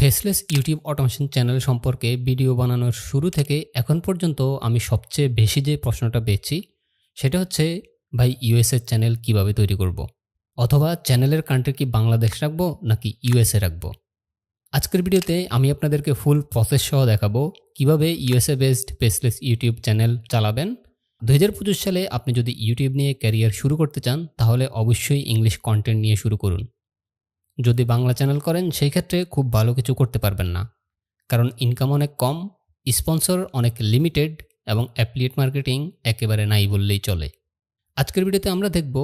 Faceless YouTube automation channel সম্পর্কে video বানানোর শুরু থেকে এখন পর্যন্ত আমি সবচেয়ে বেশি যে প্রশ্নটা পেয়েছি সেটা হচ্ছে, ভাই ইউএসএ চ্যানেল কিভাবে তৈরি করব? অথবা চ্যানেলের কান্ট্রি কি বাংলাদেশ রাখবো নাকি ইউএসএ রাখবো? আজকের ভিডিওতে আমি আপনাদেরকে ফুল প্রসেস সহ দেখাবো কিভাবে USA based faceless YouTube channel চালাবেন। 2025 সালে আপনি যদি ইউটিউব নিয়ে ক্যারিয়ার শুরু করতে চান তাহলে অবশ্যই ইংলিশ কন্টেন্ট নিয়ে শুরু করুন। যদি বাংলা চ্যানেল করেন সেই ক্ষেত্রে খুব ভালো কিছু করতে পারবেন না, কারণ ইনকাম অনেক কম, স্পন্সর অনেক লিমিটেড এবং অ্যাফিলিয়েট মার্কেটিং একেবারে নাই বললেই চলে। আজকের ভিডিওতে আমরা দেখব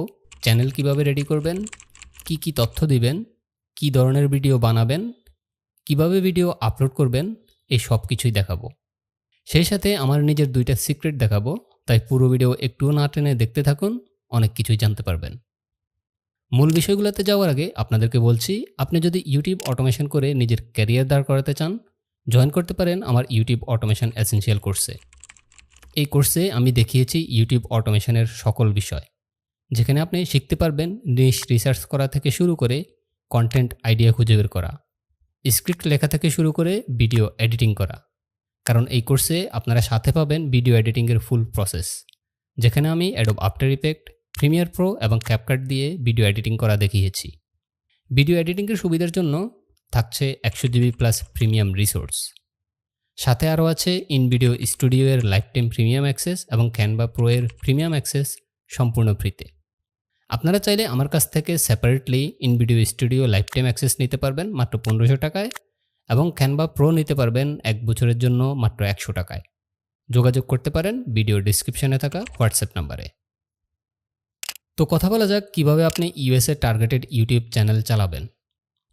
চ্যানেল কিভাবে রেডি করবেন, কি কি তথ্য দিবেন, কি ধরনের ভিডিও বানাবেন, কিভাবে ভিডিও আপলোড করবেন, এই সব কিছুই দেখাবো। সেই সাথে আমার নিজের 2টা সিক্রেট দেখাবো, তাই পুরো ভিডিও একটুও না টেনে দেখতে থাকুন, অনেক কিছুই জানতে পারবেন। মূল বিষয়গুলোতে যাওয়ার আগে আপনাদেরকে বলছি, আপনি যদি ইউটিউব অটোমেশন করে নিজের ক্যারিয়ার দাঁড় করাতে চান, জয়েন করতে পারেন আমার ইউটিউব অটোমেশন এসেনশিয়াল কোর্সে। এই কোর্সে আমি দেখিয়েছি ইউটিউব অটোমেশনের সকল বিষয়, যেখানে আপনি শিখতে পারবেন নিশ রিসার্চ করা থেকে শুরু করে কন্টেন্ট আইডিয়া খুঁজে বের করা, স্ক্রিপ্ট লেখা থেকে শুরু করে ভিডিও এডিটিং করা। কারণ এই কোর্সে আপনারা সাথে পাবেন ভিডিও এডিটিংয়ের ফুল প্রসেস, যেখানে আমি Adobe after effect, Premiere Pro এবং ক্যাপকাট দিয়ে ভিডিও এডিটিং করা দেখিয়েছি। ভিডিও এডিটিংয়ের সুবিধার জন্য থাকছে 100 জিবি প্লাস প্রিমিয়াম রিসোর্স, সাথে আরও আছে ইন ভিডিও স্টুডিও এর লাইফ টাইম প্রিমিয়াম অ্যাক্সেস এবং ক্যানভা প্রো এর প্রিমিয়াম অ্যাক্সেস সম্পূর্ণ ফ্রিতে। আপনারা চাইলে আমার কাছ থেকে separately in video studio life time access নিতে পারবেন মাত্র 1500 টাকায়, এবং ক্যানভা প্রো নিতে পারবেন 1 বছরের জন্য মাত্র 100 টাকায়। যোগাযোগ করতে পারেন ভিডিও ডিসক্রিপশনে থাকা হোয়াটসঅ্যাপ নাম্বারে। তো কথা বলা যাক কিভাবে আপনি ইউএসএ টার্গেটেড ইউটিউব চ্যানেল চালাবেন।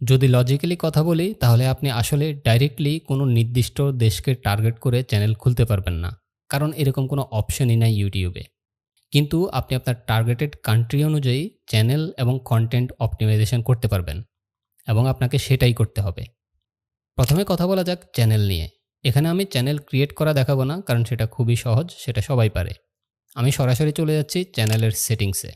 যদি লজিক্যালি কথা বলি তাহলে আপনি আসলে ডাইরেক্টলি কোনো নির্দিষ্ট দেশকে টার্গেট করে চ্যানেল খুলতে পারবেন না, কারণ এরকম কোনো অপশনই নাই ইউটিউবে। কিন্তু আপনি আপনার টার্গেটেড কান্ট্রি অনুযায়ী চ্যানেল এবং কন্টেন্ট অপটিমাইজেশন করতে পারবেন, এবং আপনাকে সেটাই করতে হবে। প্রথমে কথা বলা যাক চ্যানেল নিয়ে। এখানে আমি চ্যানেল ক্রিয়েট করা দেখাবো না, কারণ সেটা খুবই সহজ, সেটা সবাই পারে। আমি সরাসরি চলে যাচ্ছি চ্যানেলের সেটিংসে।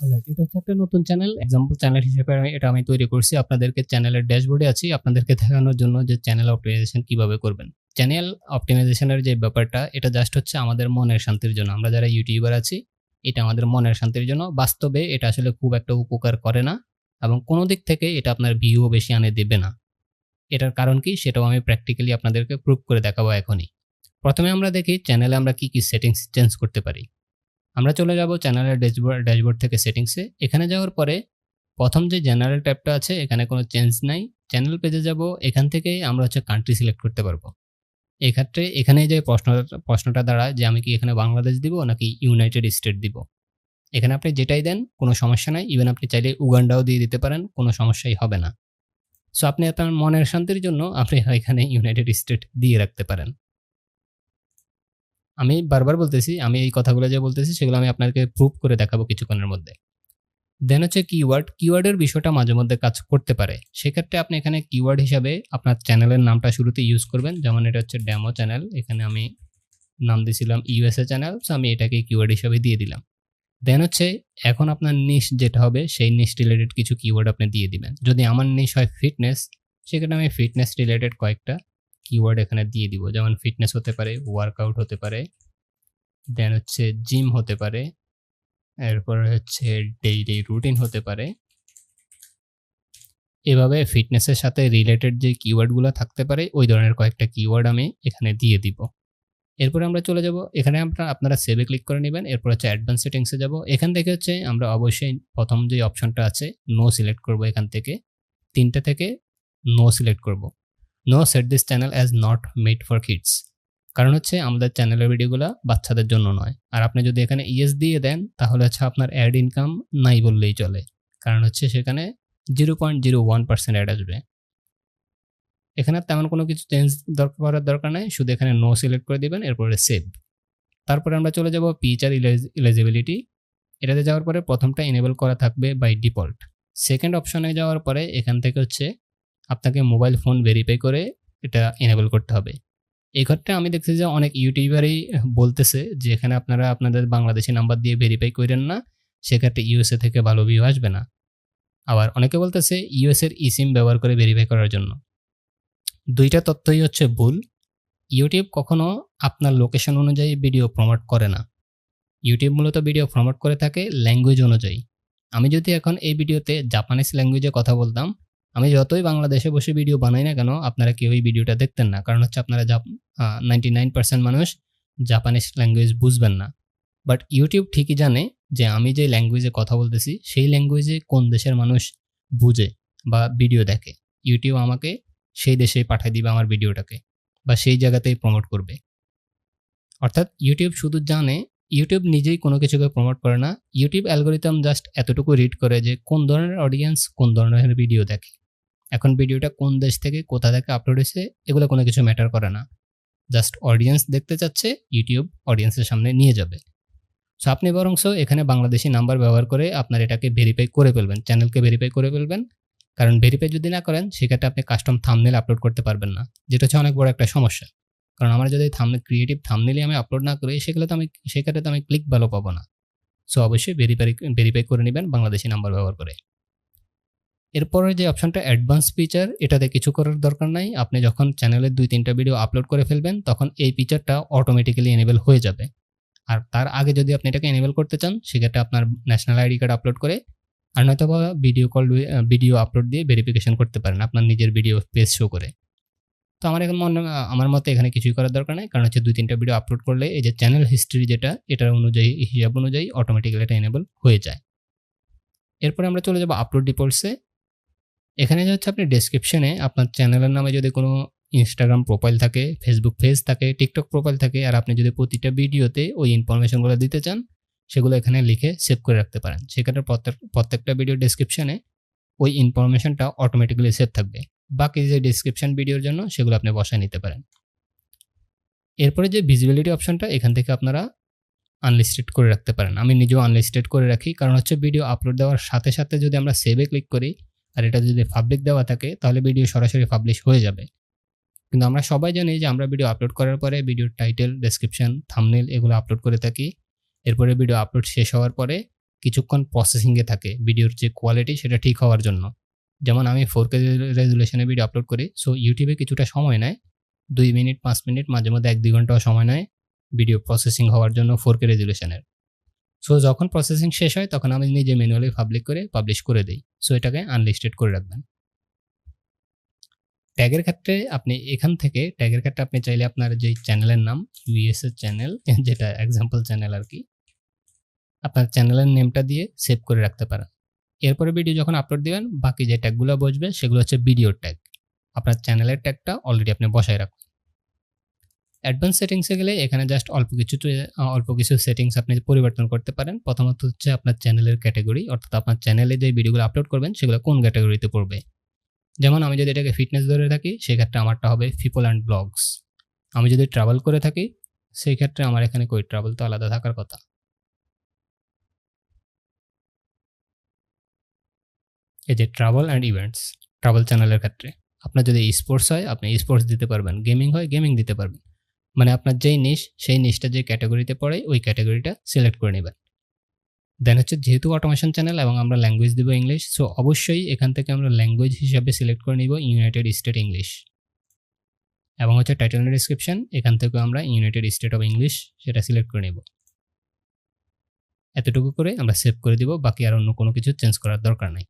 এটা হচ্ছে একটা নতুন চ্যানেল, এক্সাম্পল চ্যানেল হিসেবে আমি তৈরি করছি। আপনাদেরকে চ্যানেলের ড্যাশবোর্ডে আছি আপনাদেরকে দেখানোর জন্য যে চ্যানেল অপটিমাইজেশন কিভাবে করবেন। চ্যানেল অপটিমাইজেশনের যে ব্যাপারটা, এটা জাস্ট হচ্ছে আমাদের মনের শান্তির জন্য। আমরা যারা ইউটিউবার আছি, এটা আমাদের মনের শান্তির জন্য। বাস্তবে এটা আসলে খুব একটা উপকার করে না, এবং কোনো দিক থেকে এটা আপনার ভিউও বেশি আনে দেবে না। এটার কারণ কি সেটাও আমি প্র্যাকটিক্যালি আপনাদেরকে প্রুভ করে দেখাবো এখনই। প্রথমে আমরা দেখি চ্যানেলে আমরা কি কি সেটিংস চেঞ্জ করতে পারি। আমরা চলে যাব চ্যানেলের ড্যাশবোর্ড থেকে সেটিংসে। এখানে যাওয়ার পরে প্রথম যে জেনারেল ট্যাবটা আছে, এখানে কোনো চেঞ্জ নাই। চ্যানেল পেজে যাব, এখান থেকে আমরা হচ্ছে কান্ট্রি সিলেক্ট করতে পারবো। এক্ষেত্রে এখানে যে প্রশ্নটা দাঁড়ায় যে আমি কি এখানে বাংলাদেশ দিব নাকি ইউনাইটেড স্টেট দিব। এখানে আপনি যেটাই দেন কোনো সমস্যা নাই, ইভেন আপনি চাইলে উগান্ডাও দিয়ে দিতে পারেন, কোনো সমস্যাই হবে না। সো আপনি আপনার মনের শান্তির জন্য আপনি এখানে ইউনাইটেড স্টেট দিয়ে রাখতে পারেন। আমি বারবার বলতেছি, আমি এই কথাগুলো যে বলতেছি সেগুলো আমি আপনাকে প্রুভ করে দেখাবো কিছুক্ষণের মধ্যে। দেন হচ্ছে কিওয়ার্ডের বিষয়টা মাঝে মধ্যে কাজ করতে পারে। সেক্ষেত্রে আপনি এখানে কিওয়ার্ড হিসাবে আপনার চ্যানেলের নামটা শুরুতে ইউজ করবেন। যেমন এটা হচ্ছে ডেমো চ্যানেল, এখানে আমি নাম দিয়েছিলাম ইউএসএ চ্যানেল, সো আমি এটাকে কিওয়ার্ড হিসাবে দিয়ে দিলাম। দেন হচ্ছে এখন আপনার নিশ যেটা হবে সেই নিশ রিলেটেড কিছু কিওয়ার্ড আপনি দিয়ে দিবেন। যদি আমার নিশ হয় ফিটনেস, সেখানে আমি ফিটনেস রিলেটেড কয়েকটা কিওয়ার্ড এখানে দিয়ে দিব। যেমন ফিটনেস হতে পারে, ওয়ার্কআউট হতে পারে, দেন হচ্ছে জিম হতে পারে, এরপর হচ্ছে ডেইলি রুটিন হতে পারে। এভাবে ফিটনেসের সাথে রিলেটেড যে কিওয়ার্ডগুলো থাকতে পারে ওই ধরনের কয়েকটা কিওয়ার্ড আমি এখানে দিয়ে দিব। এরপরে আমরা চলে যাব, এখানে আপনারা সেভে ক্লিক করে নেবেন। এরপর হচ্ছে অ্যাডভান্স সেটিংসে যাব। এখান থেকে হচ্ছে আমরা অবশ্যই প্রথম যে অপশনটা আছে নো সিলেক্ট করব। এখান থেকে 3টা থেকে নো সিলেক্ট করব। No set this channel as not made for kids, কারণ হচ্ছে আমাদের চ্যানেলের ভিডিওগুলো বাচ্চাদের জন্য নয়। আর আপনি যদি এখানে ইয়েস দিয়ে দেন তাহলে হচ্ছে আপনার অ্যাড ইনকাম নাই বললেই চলে, কারণ হচ্ছে সেখানে 0.01% অ্যাড আসবে। এখানে তেমন কোনো কিছু চেঞ্জ করার দরকার নাই, শুধু এখানে নো সিলেক্ট করে দিবেন, এরপরে সেভ। তারপরে আমরা চলে যাব ফিচার এলিজিবিলিটি। এটাতে যাওয়ার পরে প্রথমটা এনেবল করা থাকবে বাই ডিফল্ট। সেকেন্ড অপশনে যাওয়ার পরে এখান থেকে হচ্ছে আপনাকে মোবাইল ফোন ভেরিফাই করে এটা এনেবল করতে হবে। এই ক্ষেত্রে আমি দেখছি যে অনেক ইউটিউবারই বলতেছে যে এখানে আপনারা আপনাদের বাংলাদেশি নাম্বার দিয়ে ভেরিফাই করেন না, সেক্ষেত্রে ইউএসএ থেকে ভালো ভিউ আসবে না। আবার অনেকে বলতেছে ইউএস এর ইসিম ব্যবহার করে ভেরিফাই করার জন্য। দুইটা তথ্যই হচ্ছে ভুল। ইউটিউব কখনো আপনার লোকেশন অনুযায়ী ভিডিও প্রমোট করে না। ইউটিউব মূলত ভিডিও প্রমোট করে থাকে ল্যাঙ্গুয়েজ অনুযায়ী। আমি যদি এখন এই ভিডিওতে জাপানিজ ল্যাঙ্গুয়েজে কথা বলতাম, আমি যতই বাংলাদেশে বসে ভিডিও বানাই না কেন, আপনারা কেউই ভিডিওটা দেখতেন না। কারণ হচ্ছে আপনারা 99% মানুষ জাপানিজ ল্যাঙ্গুয়েজ বুঝবেন না। বাট ইউটিউব ঠিকই জানে যে আমি যে ল্যাঙ্গুয়েজে কথা বলতেছি, সেই ল্যাঙ্গুয়েজে কোন দেশের মানুষ বুঝে বা ভিডিও দেখে। ইউটিউব আমাকে সেই দেশেই পাঠিয়ে দিবে আমার ভিডিওটাকে, বা সেই জায়গাতেই প্রমোট করবে। অর্থাৎ ইউটিউব শুধু জানে, ইউটিউব নিজেই কোনো কিছুকে প্রমোট করে না। ইউটিউব অ্যালগরিদম জাস্ট এতটুকু রিড করে যে কোন ধরনের অডিয়েন্স কোন ধরনের ভিডিও দেখে। এখন ভিডিওটা কোন দেশ থেকে কোথা থেকে আপলোড হয়েছে এগুলো কোনো কিছু ম্যাটার করে না। জাস্ট অডিয়েন্স দেখতে চাচ্ছে, ইউটিউব অডিয়েন্সের সামনে নিয়ে যাবে। সো আপনি বরংস এখানে বাংলাদেশি নাম্বার ব্যবহার করে আপনার এটাকে ভেরিফাই করে ফেলবেন, চ্যানেলকে ভেরিফাই করে ফেলবেন। কারণ ভেরিফাই যদি না করেন সেক্ষেত্রে আপনি কাস্টম থাম্বনেল আপলোড করতে পারবেন না, যেটা হচ্ছে অনেক বড় একটা সমস্যা। কারণ আমার যদি ক্রিয়েটিভ থাম্বনেলই আমি আপলোড না করি, সেক্ষেত্রে তো আমি ক্লিক ভালো পাবো না। সো অবশ্যই ভেরিফাই করে নেবেন বাংলাদেশি নাম্বার ব্যবহার করে। এরপরে যে অপশনটা অ্যাডভান্স ফিচার, এটাতে কিছু করার দরকার নাই। আপনি যখন চ্যানেলে 2-3টা ভিডিও আপলোড করে ফেলবেন, তখন এই ফিচারটা অটোমেটিক্যালি এনেবল হয়ে যাবে। আর তার আগে যদি আপনি এটাকে এনেবল করতে চান, সেক্ষেত্রে আপনার ন্যাশনাল আইডি কার্ড আপলোড করে, আর নয়তোবা ভিডিও আপলোড দিয়ে ভেরিফিকেশন করতে পারেন আপনার নিজের ভিডিও পেজ শো করে। তো আমার মতে এখানে কিছুই করার দরকার নেই, কারণ হচ্ছে 2-3টা ভিডিও আপলোড করলে এই যে চ্যানেল হিস্ট্রি যেটা, এটার হিসাব অনুযায়ী অটোমেটিক্যালি এটা এনেবল হয়ে যায়। এরপরে আমরা চলে যাব আপলোড ডিটেইলসে। এখানে যে হচ্ছে আপনি ডেসক্রিপশনে আপনার চ্যানেলের নামে যদি কোনো ইনস্টাগ্রাম প্রোফাইল থাকে, ফেসবুক পেজ থাকে, টিকটক প্রোফাইল থাকে, আর আপনি যদি প্রতিটা ভিডিওতে ওই ইনফরমেশনগুলো দিতে চান, সেগুলো এখানে লিখে সেভ করে রাখতে পারেন। সেক্ষেত্রে প্রত্যেকটা ভিডিও ডেসক্রিপশনে ওই ইনফরমেশনটা অটোমেটিক্যালি সেভ থাকবে। বাকি যে ডেসক্রিপশন ভিডিওর জন্য সেগুলো আপনি বসায় নিতে পারেন। এরপরে যে ভিজিবিলিটি অপশনটা, এখান থেকে আপনারা আনলিস্টেড করে রাখতে পারেন। আমি নিজেও আনলিস্টেড করে রাখি, কারণ হচ্ছে ভিডিও আপলোড দেওয়ার সাথে সাথে যদি আমরা সেভে ক্লিক করি আর এটা যদি পাবলিক দেওয়া থাকে, তাহলে ভিডিও সরাসরি পাবলিশ হয়ে যাবে। কিন্তু আমরা সবাই জানি যে আমরা ভিডিও আপলোড করার পরে ভিডিওর টাইটেল, ডেসক্রিপশন, থাম্বনেল এগুলো আপলোড করে থাকি। এরপরে ভিডিও আপলোড শেষ হওয়ার পরে কিছুক্ষণ প্রসেসিংয়ে থাকে ভিডিওর যে কোয়ালিটি সেটা ঠিক হওয়ার জন্য। যেমন আমি 4K রেজুলেশনে ভিডিও আপলোড করি, সো ইউটিউবে কিছুটা সময় নেয়, 2 মিনিট 5 মিনিট, মাঝে মধ্যে 1-2 ঘন্টাও সময় নেয় ভিডিও প্রসেসিং হওয়ার জন্য 4K রেজুলেশনের। সো যখন প্রসেসিং শেষ হয় তখন আমি নিজে ম্যানুয়ালি পাবলিশ করে দিই। সো এটাকে আনলিস্টেড করে রাখবেন। ট্যাগের ক্ষেত্রে আপনি চাইলে আপনার যেই চ্যানেলের নাম, ইউএসএ চ্যানেল, যেটা এক্সাম্পল চ্যানেল আর কি, আপনার চ্যানেলের নেমটা দিয়ে সেভ করে রাখতে পারেন। এরপরে ভিডিও যখন আপলোড দিবেন, বাকি যে ট্যাগগুলো বসবে সেগুলো হচ্ছে ভিডিওর ট্যাগ। আপনার চ্যানেলের ট্যাগটা অলরেডি আপনি বসায় রাখুন। অ্যাডভান্স সেটিংসে গেলে এখানে জাস্ট অল্প কিছু সেটিংস আপনি পরিবর্তন করতে পারেন। প্রথমত হচ্ছে আপনার চ্যানেলের ক্যাটাগরি, অর্থাৎ আপনার চ্যানেলে যে ভিডিওগুলো আপলোড করবেন সেগুলো কোন ক্যাটাগরিতে পড়বে। যেমন আমি যদি এটাকে ফিটনেস ধরে থাকি, সেক্ষেত্রে আমারটা হবে পিপল অ্যান্ড ব্লগস। আমি যদি ট্রাভেল করে থাকি, সেই ক্ষেত্রে আমার এখানে ট্রাভেল তো আলাদা থাকার কথা। এই যে ট্রাভেল অ্যান্ড ইভেন্টস, ট্রাভেল চ্যানেলের ক্ষেত্রে আপনার যদি স্পোর্টস হয় আপনি স্পোর্টস দিতে পারবেন, গেমিং হয় গেমিং দিতে পারবেন। মানে আপনার যেই নিশ, সেই নিশটা যে ক্যাটাগরিতে পড়ে ওই ক্যাটাগরিটা সিলেক্ট করে নেবেন। দেন হচ্ছে যেহেতু অটোমেশন চ্যানেল এবং আমরা ল্যাঙ্গুয়েজ দিব ইংলিশ, সো অবশ্যই এখান থেকে আমরা ল্যাঙ্গুয়েজ হিসাবে সিলেক্ট করে নিব ইউনাইটেড স্টেট ইংলিশ। এবং হচ্ছে টাইটেল এন্ড ডেসক্রিপশন, এখান থেকে আমরা ইউনাইটেড স্টেট অফ ইংলিশ সেটা সিলেক্ট করে নেব। এতটুকু করে আমরা সেভ করে দিব, বাকি আর অন্য কোনো কিছু চেঞ্জ করার দরকার নেই।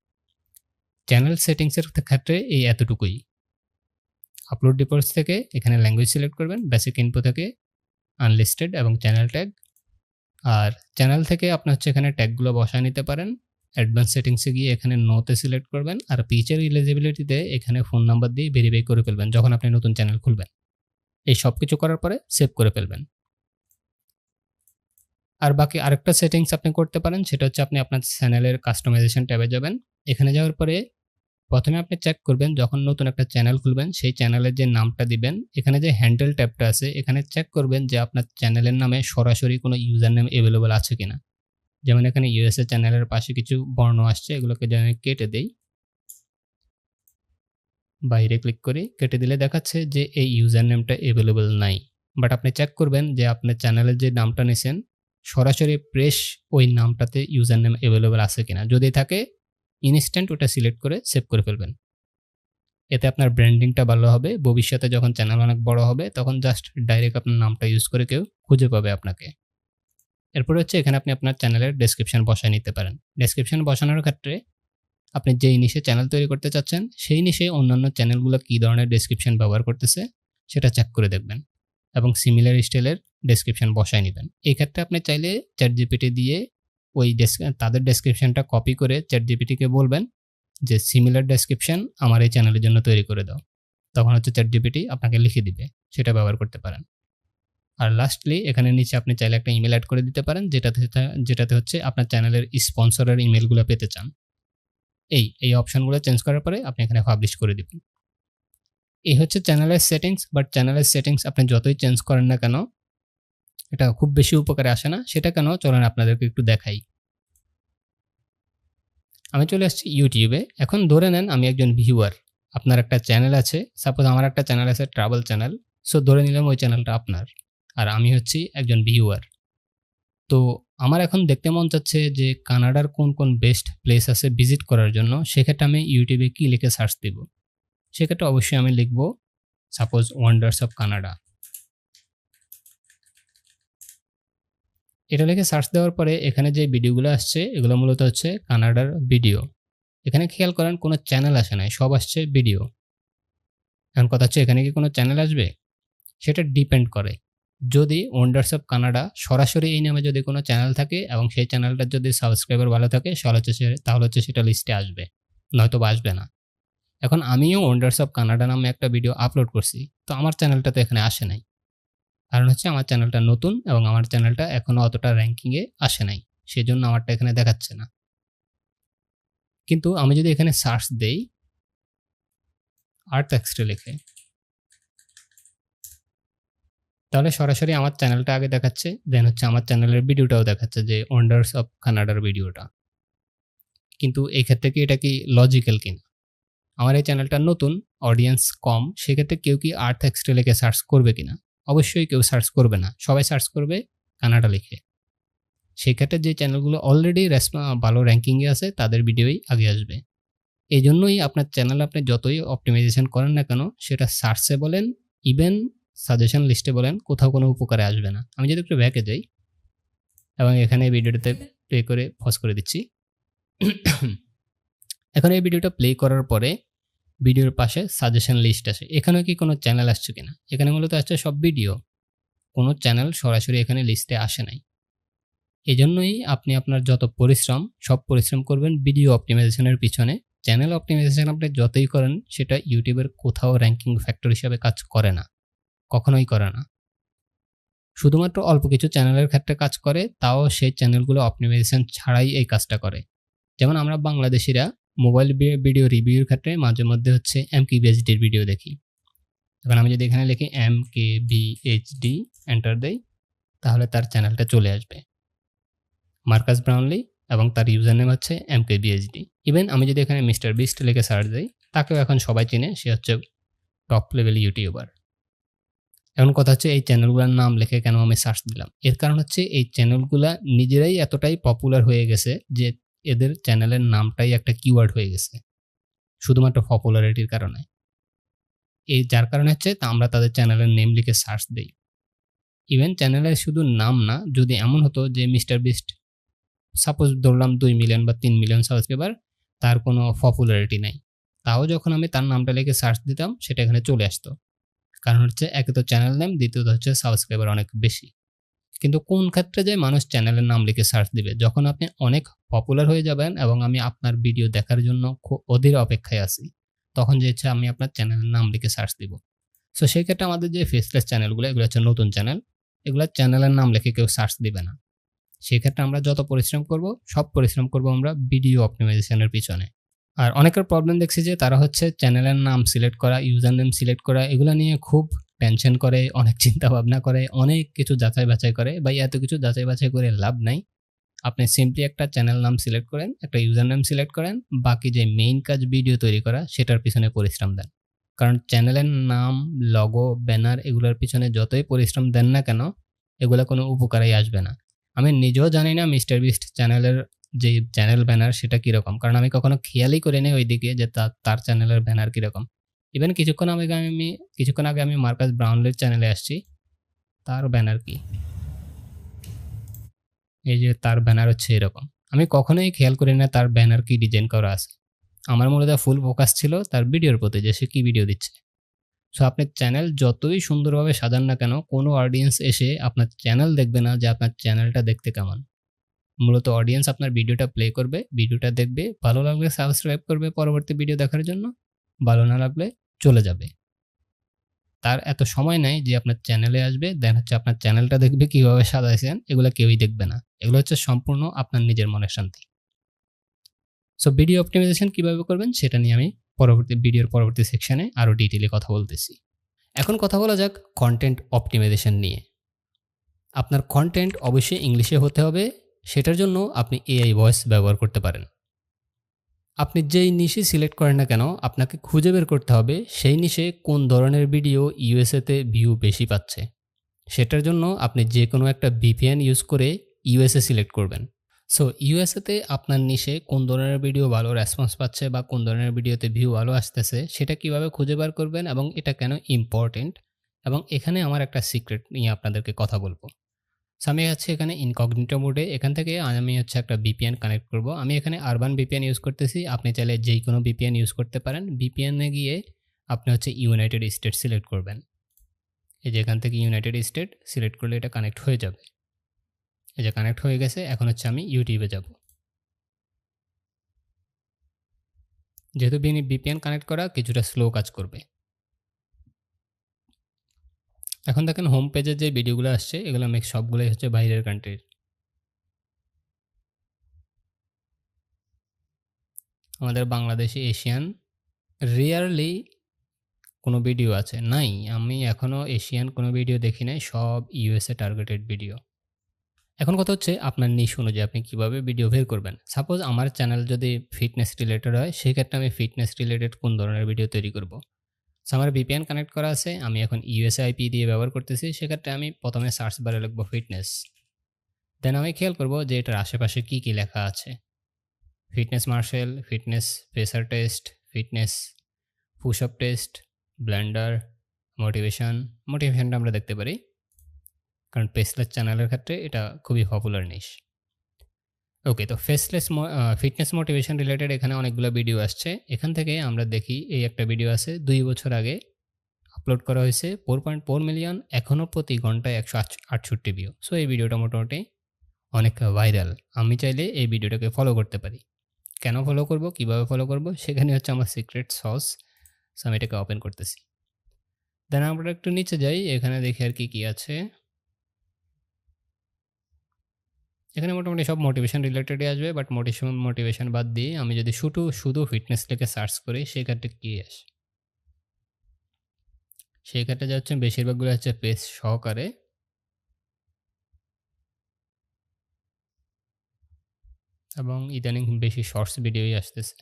চ্যানেল সেটিংসের ক্ষেত্রে এই এতটুকুই। আপলোড ডিটেইলস থেকে এখানে ল্যাঙ্গুয়েজ সিলেক্ট করবেন, বেসিক ইনফো থেকে আনলিস্টেড এবং চ্যানেল ট্যাগ। আর চ্যানেল থেকে আপনি হচ্ছে এখানে ট্যাগগুলো বসায় নিতে পারেন। অ্যাডভান্স সেটিংসে গিয়ে এখানে নোতে সিলেক্ট করবেন, আর পিচের এলিজিবিলিটিতে এখানে ফোন নাম্বার দিয়ে ভেরিফাই করে ফেলবেন যখন আপনি নতুন চ্যানেল খুলবেন। এই সব কিছু করার পরে সেভ করে ফেলবেন। আর বাকি আরেকটা সেটিংস আপনি করতে পারেন, সেটা হচ্ছে আপনি আপনার চ্যানেলের কাস্টমাইজেশন ট্যাবে যাবেন। এখানে যাওয়ার পরে প্রথমে আপনি চেক করবেন, যখন নতুন একটা চ্যানেল খুলবেন সেই চ্যানেলের যে নামটা দিবেন, এখানে যে হ্যান্ডেল ট্যাবটা আছে এখানে চেক করবেন যে আপনার চ্যানেলের নামে সরাসরি কোনো ইউজার নেম অ্যাভেলেবল আছে কিনা। যেমন এখানে ইউএসএ চ্যানেলের পাশে কিছু বর্ণ আসছে, এগুলোকে যেন কেটে দেই, বাইরে ক্লিক করি, কেটে দিলে দেখাচ্ছে যে এই ইউজার নেমটা অ্যাভেলেবল নাই। বাট আপনি চেক করবেন যে আপনার চ্যানেলের যে নামটা নিছেন সরাসরি প্রেস ওই নামটাতে ইউজার নেম অ্যাভেলেবল আছে কিনা। যদি থাকে ইনস্ট্যান্ট ওটা সিলেক্ট করে সেভ করে ফেলবেন। এতে আপনার ব্র্যান্ডিংটা ভালো হবে। ভবিষ্যতে যখন চ্যানেল অনেক বড় হবে তখন জাস্ট ডাইরেক্ট আপনার নামটা ইউজ করে কেউ খুঁজে পাবে আপনাকে। এরপরে হচ্ছে এখানে আপনি আপনার চ্যানেলের ডেসক্রিপশন বসায় নিতে পারেন। ডেসক্রিপশন বসানোর ক্ষেত্রে আপনি যেই নিশে চ্যানেল তৈরি করতে চাচ্ছেন সেই নিশে অন্যান্য চ্যানেলগুলো কী ধরনের ডেসক্রিপশন ব্যবহার করতেছে সেটা চেক করে দেখবেন এবং সিমিলার স্টাইলের ডেসক্রিপশন বসায় নেবেন। এই ক্ষেত্রে আপনি চাইলে চ্যাটজিপিটি দিয়ে ওই তাদের ডেসক্রিপশনটা কপি করে চ্যাটজিপিটিকে বলবেন যে সিমিলার ডেসক্রিপশন আমার এই চ্যানেলের জন্য তৈরি করে দাও। তখন হচ্ছে চ্যাটজিপিটি আপনাকে লিখে দিবে, সেটা ব্যবহার করতে পারেন। আর লাস্টলি এখানে নিচে আপনি চাইলে একটা ইমেল অ্যাড করে দিতে পারেন যেটাতে হচ্ছে আপনার চ্যানেলের স্পন্সরের ইমেলগুলো পেতে চান। এই অপশনগুলো চেঞ্জ করার পরে আপনি এখানে পাবলিশ করে দিবেন। এই হচ্ছে চ্যানেলের সেটিংস। বাট চ্যানেলের সেটিংস আপনি যতই চেঞ্জ করেন না কেন এটা খুব বেশি উপকারে আসে না। সেটা কেন চলেন আপনাদেরকে একটু দেখাই। আমি চলে আসছি ইউটিউবে। এখন ধরে নেন আমি একজন ভিউয়ার, আপনার একটা চ্যানেল আছে, সাপোজ আমার একটা চ্যানেল আছে ট্রাভেল চ্যানেল। সো ধরে নিলাম ওই চ্যানেলটা আপনার, আর আমি হচ্ছি একজন ভিউয়ার। তো আমার এখন দেখতে মন চাচ্ছে যে কানাডার কোন কোন বেস্ট প্লেস আছে ভিজিট করার জন্য। সেক্ষেত্রে আমি ইউটিউবে কী লিখে সার্চ দিব? সেক্ষেত্রে অবশ্যই আমি লিখব সাপোজ ওয়ান্ডার্স অফ কানাডা। এটা লিখে সার্চ দেওয়ার পরে এখানে যে ভিডিওগুলো আসছে এগুলো মূলত হচ্ছে কানাডার ভিডিও। এখানে খেয়াল করেন কোনো চ্যানেল আসে নাই, সব আসছে ভিডিও। এখন কথা হচ্ছে এখানে কি কোনো চ্যানেল আসবে? সেটা ডিপেন্ড করে। যদি ওয়ান্ডার্স অফ কানাডা সরাসরি এই নামে যদি কোনো চ্যানেল থাকে এবং সেই চ্যানেলটার যদি সাবস্ক্রাইবার ভালো থাকে তাহলে হচ্ছে সেটা লিস্টে আসবে, নয়তো বা আসবে না। এখন আমিও ওয়ান্ডার্স অফ কানাডা নামে একটা ভিডিও আপলোড করছি, তো আমার চ্যানেলটা তো এখানে আসে নাই। কারণ হচ্ছে আমার চ্যানেলটা নতুন এবং আমার চ্যানেলটা এখনও অতটা র্যাঙ্কিংয়ে আসে নাই, সেজন্য আমারটা এখানে দেখাচ্ছে না। কিন্তু আমি যদি এখানে সার্চ দেই আর্ট এক্সট্রা লিখে, তাহলে সরাসরি আমার চ্যানেলটা আগে দেখাচ্ছে, দেন হচ্ছে আমার চ্যানেলের ভিডিওটাও দেখাচ্ছে যে ওয়ান্ডার্স অফ কানাডার ভিডিওটা। কিন্তু এই ক্ষেত্রে কি এটা কি লজিক্যাল কিনা? আমার এই চ্যানেলটা নতুন, অডিয়েন্স কম, সেক্ষেত্রে কেউ কি আর্ট এক্সট্রা লিখে সার্চ করবে কিনা? অবশ্যই কেউ সার্চ করবে না, সবাই সার্চ করবে কানাডা লিখে। সেই ক্ষেত্রে যে চ্যানেলগুলো অলরেডি ভালো র্যাঙ্কিংয়ে আছে তাদের ভিডিওই আগে আসবে। এই জন্যই আপনার চ্যানেল আপনি যতই অপটিমাইজেশন করেন না কেন সেটা সার্চে বলেন, ইভেন সাজেশন লিস্টে বলেন, কোথাও কোনো উপকারে আসবে না। আমি যদি একটু ব্যাকে যাই এবং এখানে এই ভিডিওটাতে প্লে করে পজ করে দিচ্ছি। এখন এই ভিডিওটা প্লে করার পরে ভিডিওর পাশে সাজেশন লিস্ট আসে। এখানে কি কোনো চ্যানেল আসছে কিনা? এখানে মূলত আসছে সব ভিডিও, কোনো চ্যানেল সরাসরি এখানে লিস্টে আসে নাই। এজন্যই আপনি আপনার যত পরিশ্রম সব পরিশ্রম করবেন ভিডিও অপটিমাইজেশনের পিছনে। চ্যানেল অপটিমাইজেশন আপনি যতই করেন সেটা ইউটিউবের কোথাও র্যাঙ্কিং ফ্যাক্টর হিসাবে কাজ করে না, কখনোই করে না। শুধুমাত্র অল্প কিছু চ্যানেলের ক্ষেত্রে কাজ করে, তাও সেই চ্যানেলগুলো অপটিমাইজেশন ছাড়াই এই কাজটা করে। যেমন আমরা বাংলাদেশিরা মোবাইল ভিডিও রিভিউর ক্ষেত্রে মাঝে মধ্যে হচ্ছে MKBHDর ভিডিও দেখি। এখন আমি যদি এখানে লিখি MKBHD এন্টার দেই তাহলে তার চ্যানেলটা চলে আসবে, মার্কাস ব্রাউনলি, এবং তার ইউজার নেম হচ্ছে MKBHD। ইভেন আমি যদি এখানে মিস্টার বিস্ট লিখে সার্চ দিই তাকেও এখন সবাই চিনে, সে হচ্ছে টপ লেভেল ইউটিউবার। এখন কথা হচ্ছে এই চ্যানেলগুলোর নাম লিখে কেন আমি সার্চ দিলাম? এর কারণ হচ্ছে এই চ্যানেলগুলা নিজেরাই এতটাই পপুলার হয়ে গেছে যে এদের চ্যানেলের নামটাই একটা কিওয়ার্ড হয়ে গেছে শুধুমাত্র পপুলারিটির কারণে। যার কারণে হচ্ছে আমরা তাদের চ্যানেলের নেম লিখে সার্চ দিই। ইভেন চ্যানেলের শুধু নাম না, যদি এমন হতো যে মিস্টার বিস্ট সাপোজ ধরলাম 2 মিলিয়ন বা 3 মিলিয়ন সাবস্ক্রাইবার, তার কোনো পপুলারিটি নাই, তাও যখন আমি তার নামটা লিখে সার্চ দিতাম সেটা এখানে চলে আসতো। কারণ হচ্ছে একে তো চ্যানেল নেম, দ্বিতীয়ত হচ্ছে সাবস্ক্রাইবার অনেক বেশি। কিন্তু কোন ক্ষেত্রে যে মানুষ চ্যানেলের নাম লিখে সার্চ দিবে? যখন আপনি অনেক পপুলার হয়ে যাবেন এবং আমি আপনার ভিডিও দেখার জন্য খুব অধীর অপেক্ষায় আছি, তখন যে ইচ্ছা আমি আপনার চ্যানেলের নাম লিখে সার্চ দিব। সো সেই ক্ষেত্রে আমাদের যে ফেসলেস চ্যানেলগুলো, এগুলো হচ্ছে নতুন চ্যানেল, এগুলো চ্যানেলের নাম লিখে কেউ সার্চ দিবে না। সেক্ষেত্রে আমরা যত পরিশ্রম করব, সব পরিশ্রম করব আমরা ভিডিও অপটিমাইজেশনের পিছনে। আর অনেকের প্রবলেম দেখছি যে তারা হচ্ছে চ্যানেলের নাম সিলেক্ট করা, ইউজার নেম সিলেক্ট করা, এগুলো নিয়ে খুব টেনশন করে, অনেক চিন্তা ভাবনা করে, অনেক কিছু যাচাই বাছাই করে। ভাই এত কিছু যাচাই বাছাই করে লাভ নাই। আপনি সিম্পলি একটা চ্যানেল নাম সিলেক্ট করেন, একটা ইউজার নেম সিলেক্ট করেন, বাকি যে মেইন কাজ ভিডিও তৈরি করা সেটার পিছনে পরিশ্রম দেন। কারণ চ্যানেলের নাম, লগো, ব্যানার এগুলোর পিছনে যতই পরিশ্রম দেন না কেন এগুলো কোনো উপকারেই আসবে না। আমি নিজেও জানি না মিস্টার বিস্ট চ্যানেলের যে চ্যানেল ব্যানার সেটা কীরকম, কারণ আমি কখনো খেয়ালই করিনি ওইদিকে যে তার চ্যানেলের ব্যানার কীরকম। ইভেন কিছুক্ষণ আগে আমি মার্কাস ব্রাউনলির চ্যানেলে আসছি, তার ব্যানার কি, এই যে তার ব্যানার হচ্ছে এরকম। আমি কখনোই খেয়াল করি না তার ব্যানার কি ডিজাইন করা আছে। আমার মূলত ফুল ফোকাস ছিল তার ভিডিওর প্রতি, যে সে কি ভিডিও দিচ্ছে। সো আপনার চ্যানেল যতই সুন্দরভাবে সাজান না কেন, কোনো অডিয়েন্স এসে আপনার চ্যানেল দেখবে না যে আপনার চ্যানেলটা দেখতে কেমন। মূলত অডিয়েন্স আপনার ভিডিওটা প্লে করবে, ভিডিওটা দেখবে, ভালো লাগলে সাবস্ক্রাইব করবে পরবর্তী ভিডিও দেখার জন্য, ভালো না লাগলে চলে যাবে। তার এত সময় নাই যে আপনার চ্যানেলে আসবে, দেন হচ্ছে আপনার চ্যানেলটা দেখবে কিভাবে সাজাইছেন, এগুলো কেউই দেখবে না। এগুলো হচ্ছে সম্পূর্ণ আপনার নিজের মনের শান্তি। সো ভিডিও অপটিমাইজেশন কিভাবে করবেন সেটা নিয়ে আমি ভিডিওর পরবর্তী সেকশনে আরও ডিটেইলে কথা বলতেছি। এখন কথা বলা যাক কন্টেন্ট অপটিমাইজেশন নিয়ে। আপনার কন্টেন্ট অবশ্যই ইংলিশে হতে হবে, সেটার জন্য আপনি এআই ভয়েস ব্যবহার করতে পারেন। আপনি যেই নিশে সিলেক্ট করেন না কেন, আপনাকে খুঁজে বের করতে হবে সেই নিশে কোন ধরনের ভিডিও ইউএসএতে ভিউ বেশি পাচ্ছে। সেটার জন্য আপনি যে কোনো একটা ভিপিএন ইউজ করে ইউএসএ সিলেক্ট করবেন। সো ইউএসএতে আপনার নিশে কোন ধরনের ভিডিও ভালো রেসপন্স পাচ্ছে বা কোন ধরনের ভিডিওতে ভিউ ভালো আসতেছে, সেটা কিভাবে খুঁজে বার করবেন এবং এটা কেন ইম্পর্টেন্ট, এবং এখানে আমার একটা সিক্রেট নিয়ে আপনাদেরকে কথা বলবো। সো আমি হচ্ছে এখানে ইনকগনিটো মোডে, এখান থেকে আমি হচ্ছে একটা ভিপিএন কানেক্ট করব। আমি এখানে আরবান ভিপিএন ইউজ করতেছি, আপনি চাইলে যেই কোনো ভিপিএন ইউজ করতে পারেন। ভিপিএনে গিয়ে আপনি হচ্ছে ইউনাইটেড স্টেট সিলেক্ট করবেন। এই যে এখান থেকে ইউনাইটেড স্টেট সিলেক্ট করলে এটা কানেক্ট হয়ে যাবে। এই যে কানেক্ট হয়ে গেছে, এখন হচ্ছে আমি ইউটিউবে যাব। যেহেতু ভিপিএন কানেক্ট করা কিছুটা স্লো কাজ করবে। এখন দেখেন হোম পেজে যে ভিডিওগুলো আসছে, এগুলো সবগুলোই হচ্ছে বাইরের কান্ট্রির। আমাদের বাংলাদেশি এশিয়ান রেয়ারলি কোনো ভিডিও আছে, নাই। আমি এখনও এশিয়ান কোনো ভিডিও দেখি নাই, সব ইউএসএ টার্গেটেড ভিডিও। এখন কথা হচ্ছে আপনার নিশ অনুযায়ী আপনি কীভাবে ভিডিও বের করবেন। সাপোজ আমার চ্যানেল যদি ফিটনেস রিলেটেড হয়, সেক্ষেত্রে আমি ফিটনেস রিলেটেড কোন ধরনের ভিডিও তৈরি করব। সো আমার ভিপিএন কানেক্ট করা আছে, আমি এখন ইউএসএ আইপি দিয়ে ব্যবহার করতেছি। সেক্ষেত্রে আমি প্রথমে সার্চ বারে লিখবো ফিটনেস, দেন আমি খেয়াল করব যে এটার আশেপাশে কী কী লেখা আছে। Fitness marshal, fitness pressure test, fitness push up test, blender, মোটিভেশনটা আমরা দেখতে পারি, কারণ ফেসলেস চ্যানেলের ক্ষেত্রে এটা খুবই পপুলার নিশ। ওকে, তো ফিটনেস মোটিভেশন রিলেটেড এখানে অনেকগুলো ভিডিও আসছে। এখান থেকে আমরা দেখি এই একটা ভিডিও আছে 2 বছর আগে আপলোড করা হয়েছে, 4.4 মিলিয়ন, এখনও প্রতি ঘন্টায় 168 ভিউ। সো এই ভিডিওটা মোটামুটি অনেক ভাইরাল। আমি চাইলে এই ভিডিওটাকে ফলো করতে পারি। কেন ফলো করব, কিভাবে ফলো করব, সেখানে হচ্ছে আমার সিক্রেট সস। সো আমি এটাকে ওপেন করতেছি। দেন আমরা একটু নিচে যাই, এখানে দেখি আর কি আছে। এখানে মোটামুটি সব মোটিভেশন রিলেটেডই আসবে, বাট মোটিভেশন বাদ দিয়ে আমি যদি শুধু ফিটনেস লিখে সার্চ করি, সেক্ষেত্রে কী আসে, সেক্ষেত্রে যা হচ্ছে বেশিরভাগগুলো হচ্ছে পেজ সহকারে। এবং ইদানিং বেশি শর্টস ভিডিওই আসতেছে।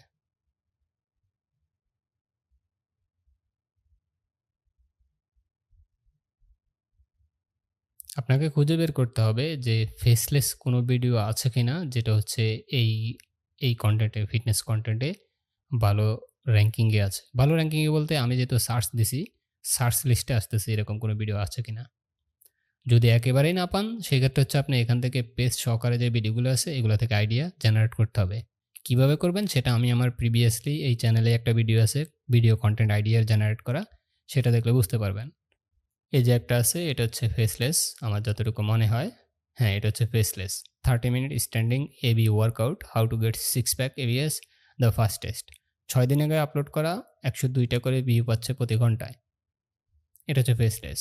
আপনাকে খুঁজে বের করতে হবে যে ফেসলেস কোনো ভিডিও আছে কিনা, যেটা হচ্ছে এই কন্টেন্টে, ফিটনেস কন্টেন্টে ভালো র্যাঙ্কিংয়ে আছে। ভালো র্যাঙ্কিংয়ে বলতে আমি যেহেতু সার্চ দিছি, সার্চ লিস্টে আসতেছে এরকম কোনো ভিডিও আছে কিনা। যদি একেবারেই না পান, সেক্ষেত্রে হচ্ছে আপনি এখান থেকে পেজ সহকারে যে ভিডিওগুলো আছে, এগুলো থেকে আইডিয়া জেনারেট করতে হবে। কিভাবে করবেন সেটা আমি আমার প্রিভিয়াসলি এই চ্যানেলে একটা ভিডিও আছে, ভিডিও কন্টেন্ট আইডিয়া জেনারেট করা, সেটা দেখলে বুঝতে পারবেন। এই যে একটা আছে, এটা হচ্ছে ফেসলেস, আমার যতটুকু মনে হয়। হ্যাঁ, এটা হচ্ছে faceless 30 minute standing ab workout, how to get 6 pack abs the fastest. 6 দিন আগে আপলোড করা, 102টা করে ভিউ পাচ্ছে প্রতি ঘন্টায়। এটা হচ্ছে ফেসলেস।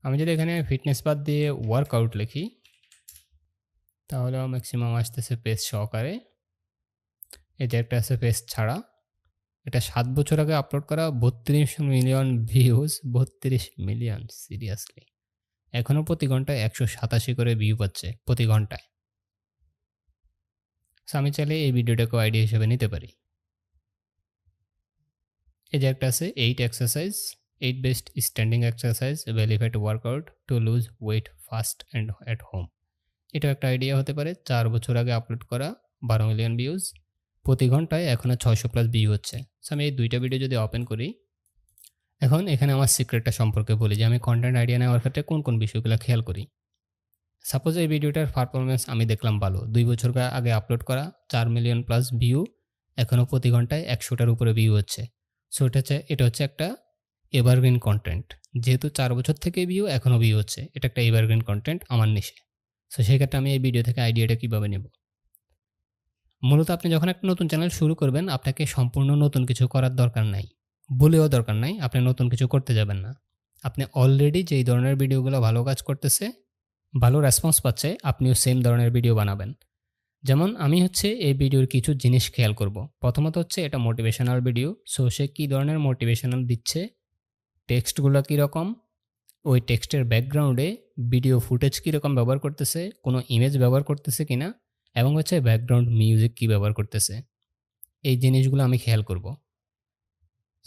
আমি যদি এখানে ফিটনেস বাদ দিয়ে ওয়ার্কআউট লিখি, তাহলেও ম্যাক্সিমাম আসতেছে পেজ সহকারে। এই যে একটা আছে পেজ ছাড়া, এটা 7 বছর আগে আপলোড করা, 32 মিলিয়ন ভিউজ। 32 million, seriously. এখনও প্রতি ঘন্টায় 187 করে ভিউ পাচ্ছে প্রতি ঘন্টায়। সো আমি চাইলে এই ভিডিওটাকে আইডিয়া হিসেবে নিতে পারি। এই যে একটা আছে 8 best standing exercise verified workout to lose weight fast and at home. এটা একটা আইডিয়া হতে পারে। 4 বছর আগে আপলোড করা, 12 মিলিয়ন ভিউজ। প্রতি ঘন্টায় এখনও 600+ ভিউ হচ্ছে। সো আমি এই 2টা ভিডিও যদি ওপেন করি, এখন এখানে আমার সিক্রেটটা সম্পর্কে বলি যে আমি কনটেন্ট আইডিয়া নেওয়ার ক্ষেত্রে কোন বিষয়গুলো খেয়াল করি। সাপোজ এই ভিডিওটার পারফরম্যান্স আমি দেখলাম ভালো। 2 বছর আগে আপলোড করা, 4 মিলিয়ন প্লাস ভিউ, এখনও প্রতি ঘন্টায় 100টার উপরে ভিউ হচ্ছে। সো এটা হচ্ছে একটা এভারগ্রিন কনটেন্ট। যেহেতু 4 বছর থেকে ভিউ, এখনও ভিউ হচ্ছে। এটা একটা এভারগ্রিন কনটেন্ট আমার নিশে। সো সেক্ষেত্রে আমি এই ভিডিও থেকে আইডিয়াটা কীভাবে নেব? মূলত আপনি যখন একটা নতুন চ্যানেল শুরু করবেন, আপনাকে সম্পূর্ণ নতুন কিছু করার দরকার নাই। বলেও দরকার নাই, আপনি নতুন কিছু করতে যাবেন না। আপনি অলরেডি যেই ধরনের ভিডিওগুলো ভালো কাজ করতেছে, ভালো রেসপন্স পাচ্ছে, আপনিও সেম ধরনের ভিডিও বানাবেন। যেমন আমি হচ্ছে এই ভিডিওর কিছু জিনিস খেয়াল করব। প্রথমত হচ্ছে এটা মোটিভেশনাল ভিডিও। সো সে কী ধরনের মোটিভেশনাল দিচ্ছে, টেক্সটগুলো কীরকম, ওই টেক্সটের ব্যাকগ্রাউন্ডে ভিডিও ফুটেজ কীরকম ব্যবহার করতেছে, কোনো ইমেজ ব্যবহার করতেছে কিনা, এবং হচ্ছে ব্যাকগ্রাউন্ড মিউজিক কী ব্যবহার করতেছে। এই জিনিসগুলো আমি খেয়াল করব।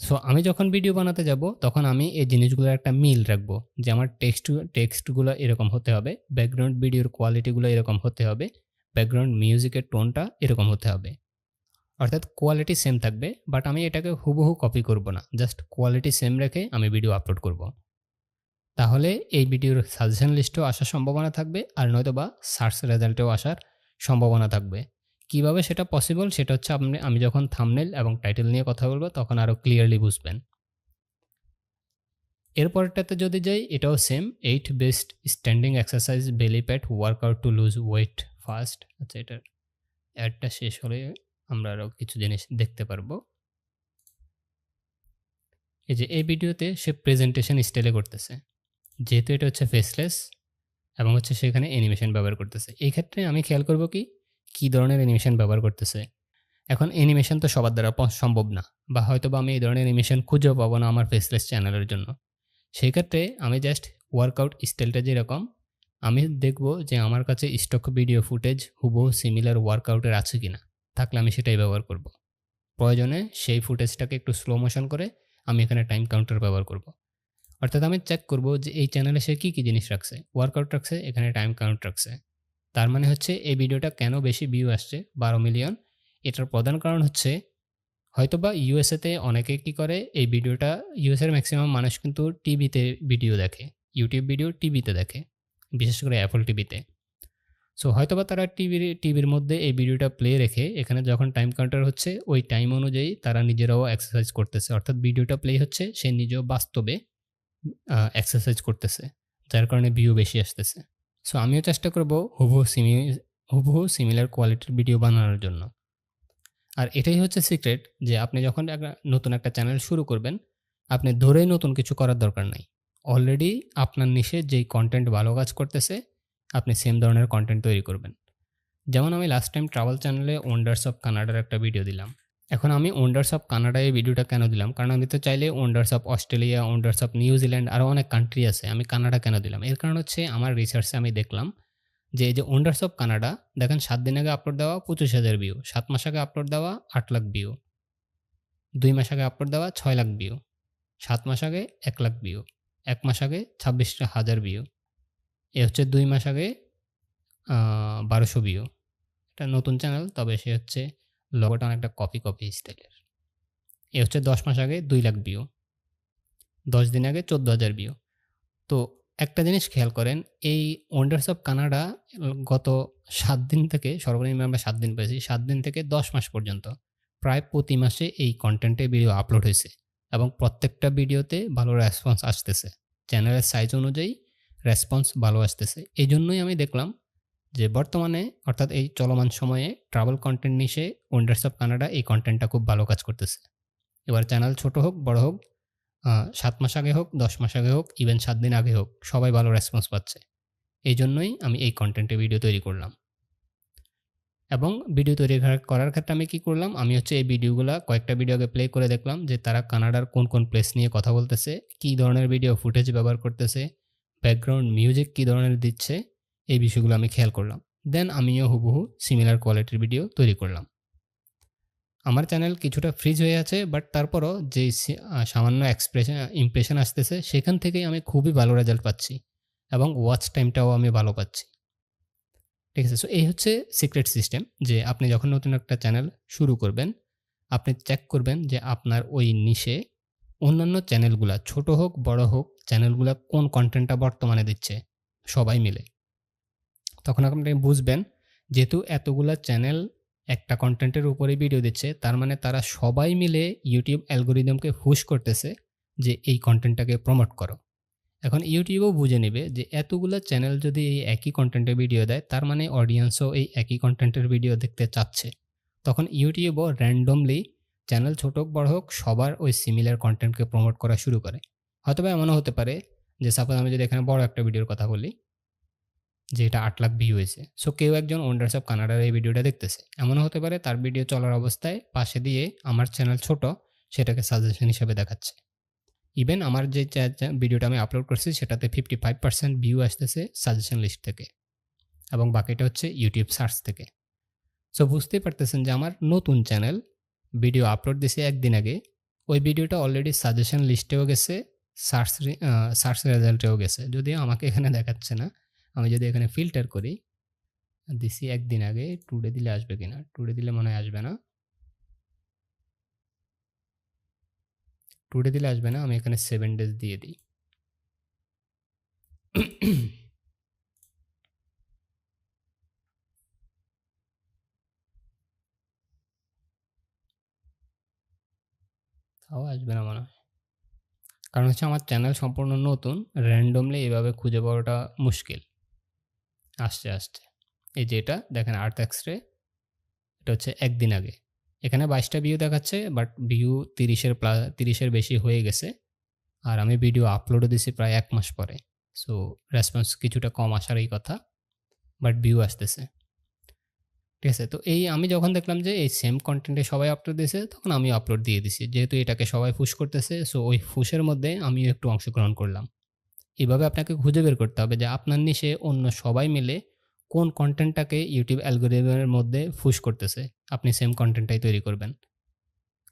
সো আমি যখন ভিডিও বানাতে যাব, তখন আমি এই জিনিসগুলোর একটা মিল রাখবো যে আমার টেক্সটগুলো এরকম হতে হবে, ব্যাকগ্রাউন্ড ভিডিওর কোয়ালিটিগুলো এরকম হতে হবে, ব্যাকগ্রাউন্ড মিউজিকের টোনটা এরকম হতে হবে। অর্থাৎ কোয়ালিটি সেম থাকবে, বাট আমি এটাকে হুবহু কপি করব না, জাস্ট কোয়ালিটি সেম রেখে আমি ভিডিও আপলোড করব। তাহলে এই ভিডিওর সাজেশন লিস্টেও আসার সম্ভাবনা থাকবে, আর নয়তোবা সার্চ রেজাল্টেও আসার সম্ভাবনা থাকবে। কিভাবে সেটা পসিবল, সেটা হচ্ছে আমি যখন থাম্বনেল এবং টাইটেল নিয়ে কথা বলবো, তখন আরও ক্লিয়ারলি বুঝবেন। এরপরটাতে যদি যাই, এটাও same. 8 best standing exercise belly fat workout to lose weight fast. আচ্ছা, এটার অ্যাডটা শেষ হলে আমরা আরও কিছু জিনিস দেখতে পারবো। এই যে এই ভিডিওতে সে প্রেজেন্টেশন স্টাইলে করতেছে, যেহেতু এটা হচ্ছে ফেসলেস এবং হচ্ছে সেখানে অ্যানিমেশন ব্যবহার করতেছে। এই ক্ষেত্রে আমি খেয়াল করব কি ধরনের অ্যানিমেশন ব্যবহার করতেছে। এখন অ্যানিমেশন তো সবার দ্বারা সম্ভব না, বা হয়তো বা আমি এই ধরনের অ্যানিমেশন খুঁজেও পাবো না আমার ফেসলেস চ্যানেলের জন্য। সেই ক্ষেত্রে আমি জাস্ট ওয়ার্কআউট স্টাইলটা যেরকম, আমি দেখব যে আমার কাছে স্টক ভিডিও ফুটেজ হুবহু সিমিলার ওয়ার্কআউটের আছে কিনা। থাকলে আমি সেটাই ব্যবহার করব। প্রয়োজনে সেই ফুটেজটাকে একটু স্লো মোশন করে আমি এখানে টাইম কাউন্টার ব্যবহার করব। অর্থাৎ আমি চেক করব যে এই চ্যানেলে সে কী জিনিস রাখছে। ওয়ার্কআউট রাখছে, এখানে টাইম কাউন্ট রাখছে। তার মানে হচ্ছে এই ভিডিওটা কেন বেশি ভিউ আসছে, 12 মিলিয়ন। এটার প্রধান কারণ হচ্ছে হয়তোবা ইউএসএতে অনেকে কি করে, এই ভিডিওটা ইউএসএর ম্যাক্সিমাম মানুষ কিন্তু টিভিতে ভিডিও দেখে, ইউটিউব ভিডিও টিভিতে দেখে, বিশেষ করে অ্যাপল টিভিতে। সো হয়তোবা তারা টিভির মধ্যে এই ভিডিওটা প্লে রেখে এখানে যখন টাইম কাউন্টার হচ্ছে, ওই টাইম অনুযায়ী তারা নিজেরাও এক্সারসাইজ করতেছে। অর্থাৎ ভিডিওটা প্লে হচ্ছে, সে নিজেও বাস্তবে এক্সারসাইজ করতেছে, যার কারণে ভিউ বেশি আসতেছে। সো আমিও চেষ্টা করব হুবহু সিমিলার কোয়ালিটির ভিডিও বানানোর জন্য। আর এটাই হচ্ছে সিক্রেট, যে আপনি যখন নতুন একটা চ্যানেল শুরু করবেন, আপনি ধরেই নতুন কিছু করার দরকার নাই। অলরেডি আপনার নিশে যেই কন্টেন্ট ভালো কাজ করতেছে, আপনি সেম ধরনের কন্টেন্ট তৈরি করবেন। যেমন আমি লাস্ট টাইম ট্রাভেল চ্যানেলে ওয়ান্ডার্স অফ কানাডার একটা ভিডিও দিলাম। এখন আমি ওয়ান্ডার্স অফ কানাডা এই ভিডিওটা কেন দিলাম, কারণ আমি তো চাইলে wonders of Australia, wonders of New Zealand, আরও অনেক কান্ট্রি আছে, আমি কানাডা কেন দিলাম? এর কারণ হচ্ছে আমার রিসার্চে আমি দেখলাম যে এই যে ওয়ান্ডার্স অফ কানাডা, দেখেন 7 দিন আগে আপলোড দেওয়া 25,000 ভিউ, 7 মাস আগে আপলোড দেওয়া 8 লাখ ভিউ, 2 মাস আগে আপলোড দেওয়া 6 লাখ ভিউ, 7 মাস আগে 1 লাখ ভিউ, 1 মাস আগে 26,000 ভিউ, এ হচ্ছে 2 মাস আগে 1200 ভিউ। এটা নতুন চ্যানেল, তবে সে হচ্ছে লোগোটা অনেকটা কপি স্টাইলের। এ হচ্ছে 10 মাস আগে 2 লাখ ভিউ, 10 দিন আগে 14,000 ভিউ। তো একটা জিনিস খেয়াল করেন, এই ওয়ান্ডার্স অফ কানাডা গত 7 দিন থেকে, সর্বনিম্ন আমরা 7 দিন পেয়েছি, 7 দিন থেকে 10 মাস পর্যন্ত প্রায় প্রতি মাসে এই কন্টেন্টে ভিডিও আপলোড হয়েছে, এবং প্রত্যেকটা ভিডিওতে ভালো রেসপন্স আসতেছে। চ্যানেলের সাইজ অনুযায়ী রেসপন্স ভালো আসতেছে। এই জন্যই আমি দেখলাম যে বর্তমানে, অর্থাৎ এই চলমান সময়ে ট্রাভেল কন্টেন্ট নিশে ওয়ান্ডার্স অফ কানাডা এই কন্টেন্টটা খুব ভালো কাজ করতেছে। এবার চ্যানেল ছোট হোক বড় হোক, 7 মাস আগে হোক, 10 মাস আগে হোক, ইভেন 7 দিন আগে হোক, সবাই ভালো রেসপন্স পাচ্ছে। এই জন্যই আমি এই কন্টেন্টে ভিডিও তৈরি করলাম। এবং ভিডিও তৈরি করার ক্ষেত্রে আমি কি করলাম, আমি হচ্ছে এই ভিডিওগুলো কয়েকটা ভিডিও আগে প্লে করে দেখলাম যে তারা কানাডার কোন প্লেস নিয়ে কথা বলতেছে, কী ধরনের ভিডিও ফুটেজ ব্যবহার করতেছে, ব্যাকগ্রাউন্ড মিউজিক কী ধরনের দিচ্ছে, এই বিষয়গুলো আমি খেয়াল করলাম। দেন আমিও হুবহু সিমিলার কোয়ালিটির ভিডিও তৈরি করলাম। আমার চ্যানেল কিছুটা ফ্রিজ হয়ে আছে, বাট তারপরও যে সামান্য ইমপ্রেশন আসতেছে, সেখান থেকেই আমি খুবই ভালো রেজাল্ট পাচ্ছি, এবং ওয়াচ টাইমটাও আমি ভালো পাচ্ছি। ঠিক আছে? সো এই হচ্ছে সিক্রেট সিস্টেম যে আপনি যখন নতুন একটা চ্যানেল শুরু করবেন, আপনি চেক করবেন যে আপনার ওই নিশে অন্যান্য চ্যানেলগুলা ছোট হোক, বড় হোক, চ্যানেলগুলা কোন কনটেন্টটা বর্তমানে দিচ্ছে সবাই মিলে। তখন আপনি বুঝবেন যেহেতু এতগুলা চ্যানেল একটা কনটেন্টের উপরেই ভিডিও দিচ্ছে, তার মানে তারা সবাই মিলে YouTube অ্যালগরিদমকে পুশ করতেছে যে এই কনটেন্টটাকে প্রমোট করো। এখন ইউটিউবও বুঝে নেবে যে এতগুলা চ্যানেল যদি এই একই কনটেন্টের ভিডিও দেয়, তার মানে অডিয়েন্সও এই একই কনটেন্টের ভিডিও দেখতে চাচ্ছে। তখন ইউটিউবও র্যান্ডমলি চ্যানেল ছোট হোক বড় হোক সবার ওই সিমিলার কনটেন্টকে প্রমোট করা শুরু করে। হয়তোবা এমনও হতে পারে যে সাপোজ আমি যদি এখানে বড় একটা ভিডিওর কথা বলি যে এটা ৮ লাখ ভিউ হয়েছে। সো কেউ একজন ওন্ডার্স অফ কানাডার এই ভিডিওটা দেখতেছে। এমনও হতে পারে তার ভিডিও চলার অবস্থায় পাশে দিয়ে আমার চ্যানেল ছোট সেটাকে সাজেশন হিসেবে দেখাচ্ছে। ইভেন আমার যে ভিডিওটা আমি আপলোড করছি সেটাতে 55% ভিউ আসতেছে সাজেশন লিস্ট থেকে এবং বাকিটা হচ্ছে ইউটিউব সার্চ থেকে। সো বুঝতেই পারতেছেন যে আমার নতুন চ্যানেল ভিডিও আপলোড দিছে একদিন আগে, ওই ভিডিওটা অলরেডি সাজেশন লিস্টেও গেছে, সার্চ রেজাল্টেও গেছে। যদিও আমাকে এখানে দেখাচ্ছে না, আমি যদি এখানে ফিল্টার করি দিছি একদিন আগে, টুডে দিলে আসবে কিনা, টুডে দিলে মনে হয় আসবে না, টুডে দিলে আসবে না, আমি এখানে 7 ডেজ দিয়ে দিই। তাও আসবে না মনে হয়, কারণ হচ্ছে আমার চ্যানেল সম্পূর্ণ নতুন, র্যান্ডমলি এভাবে খুঁজে পাওয়াটা মুশকিল। আসছে এই যে এটা দেখেন আর্থ এক্সরে, এটা হচ্ছে একদিন আগে, এখানে 22টা ভিউ দেখাচ্ছে, বাট ভিউ 30-এর বেশি হয়ে গেছে। আর আমি ভিডিও আপলোডও দিছি প্রায় 1 মাস পরে। সো রেসপন্স কিছুটা কম আসারই কথা, বাট ভিউ আসতেছে। ঠিক আছে? তো এই আমি যখন দেখলাম যে এই সেম কনটেন্টে সবাই আপলোড দিয়েছে, তখন আমিও আপলোড দিয়ে দিছি। যেহেতু এটাকে সবাই পুশ করতেছে, সো ওই পুশের মধ্যে আমিও একটু অংশগ্রহণ করলাম। এভাবে আপনাকে খুঁজে বের করতে হবে যে আপনার নিশে অন্য সবাই মিলে কোন কনটেন্টটাকে ইউটিউব অ্যালগরিদমের মধ্যে পুশ করতেছে। আপনি সেম কনটেন্টটাই তৈরি করবেন।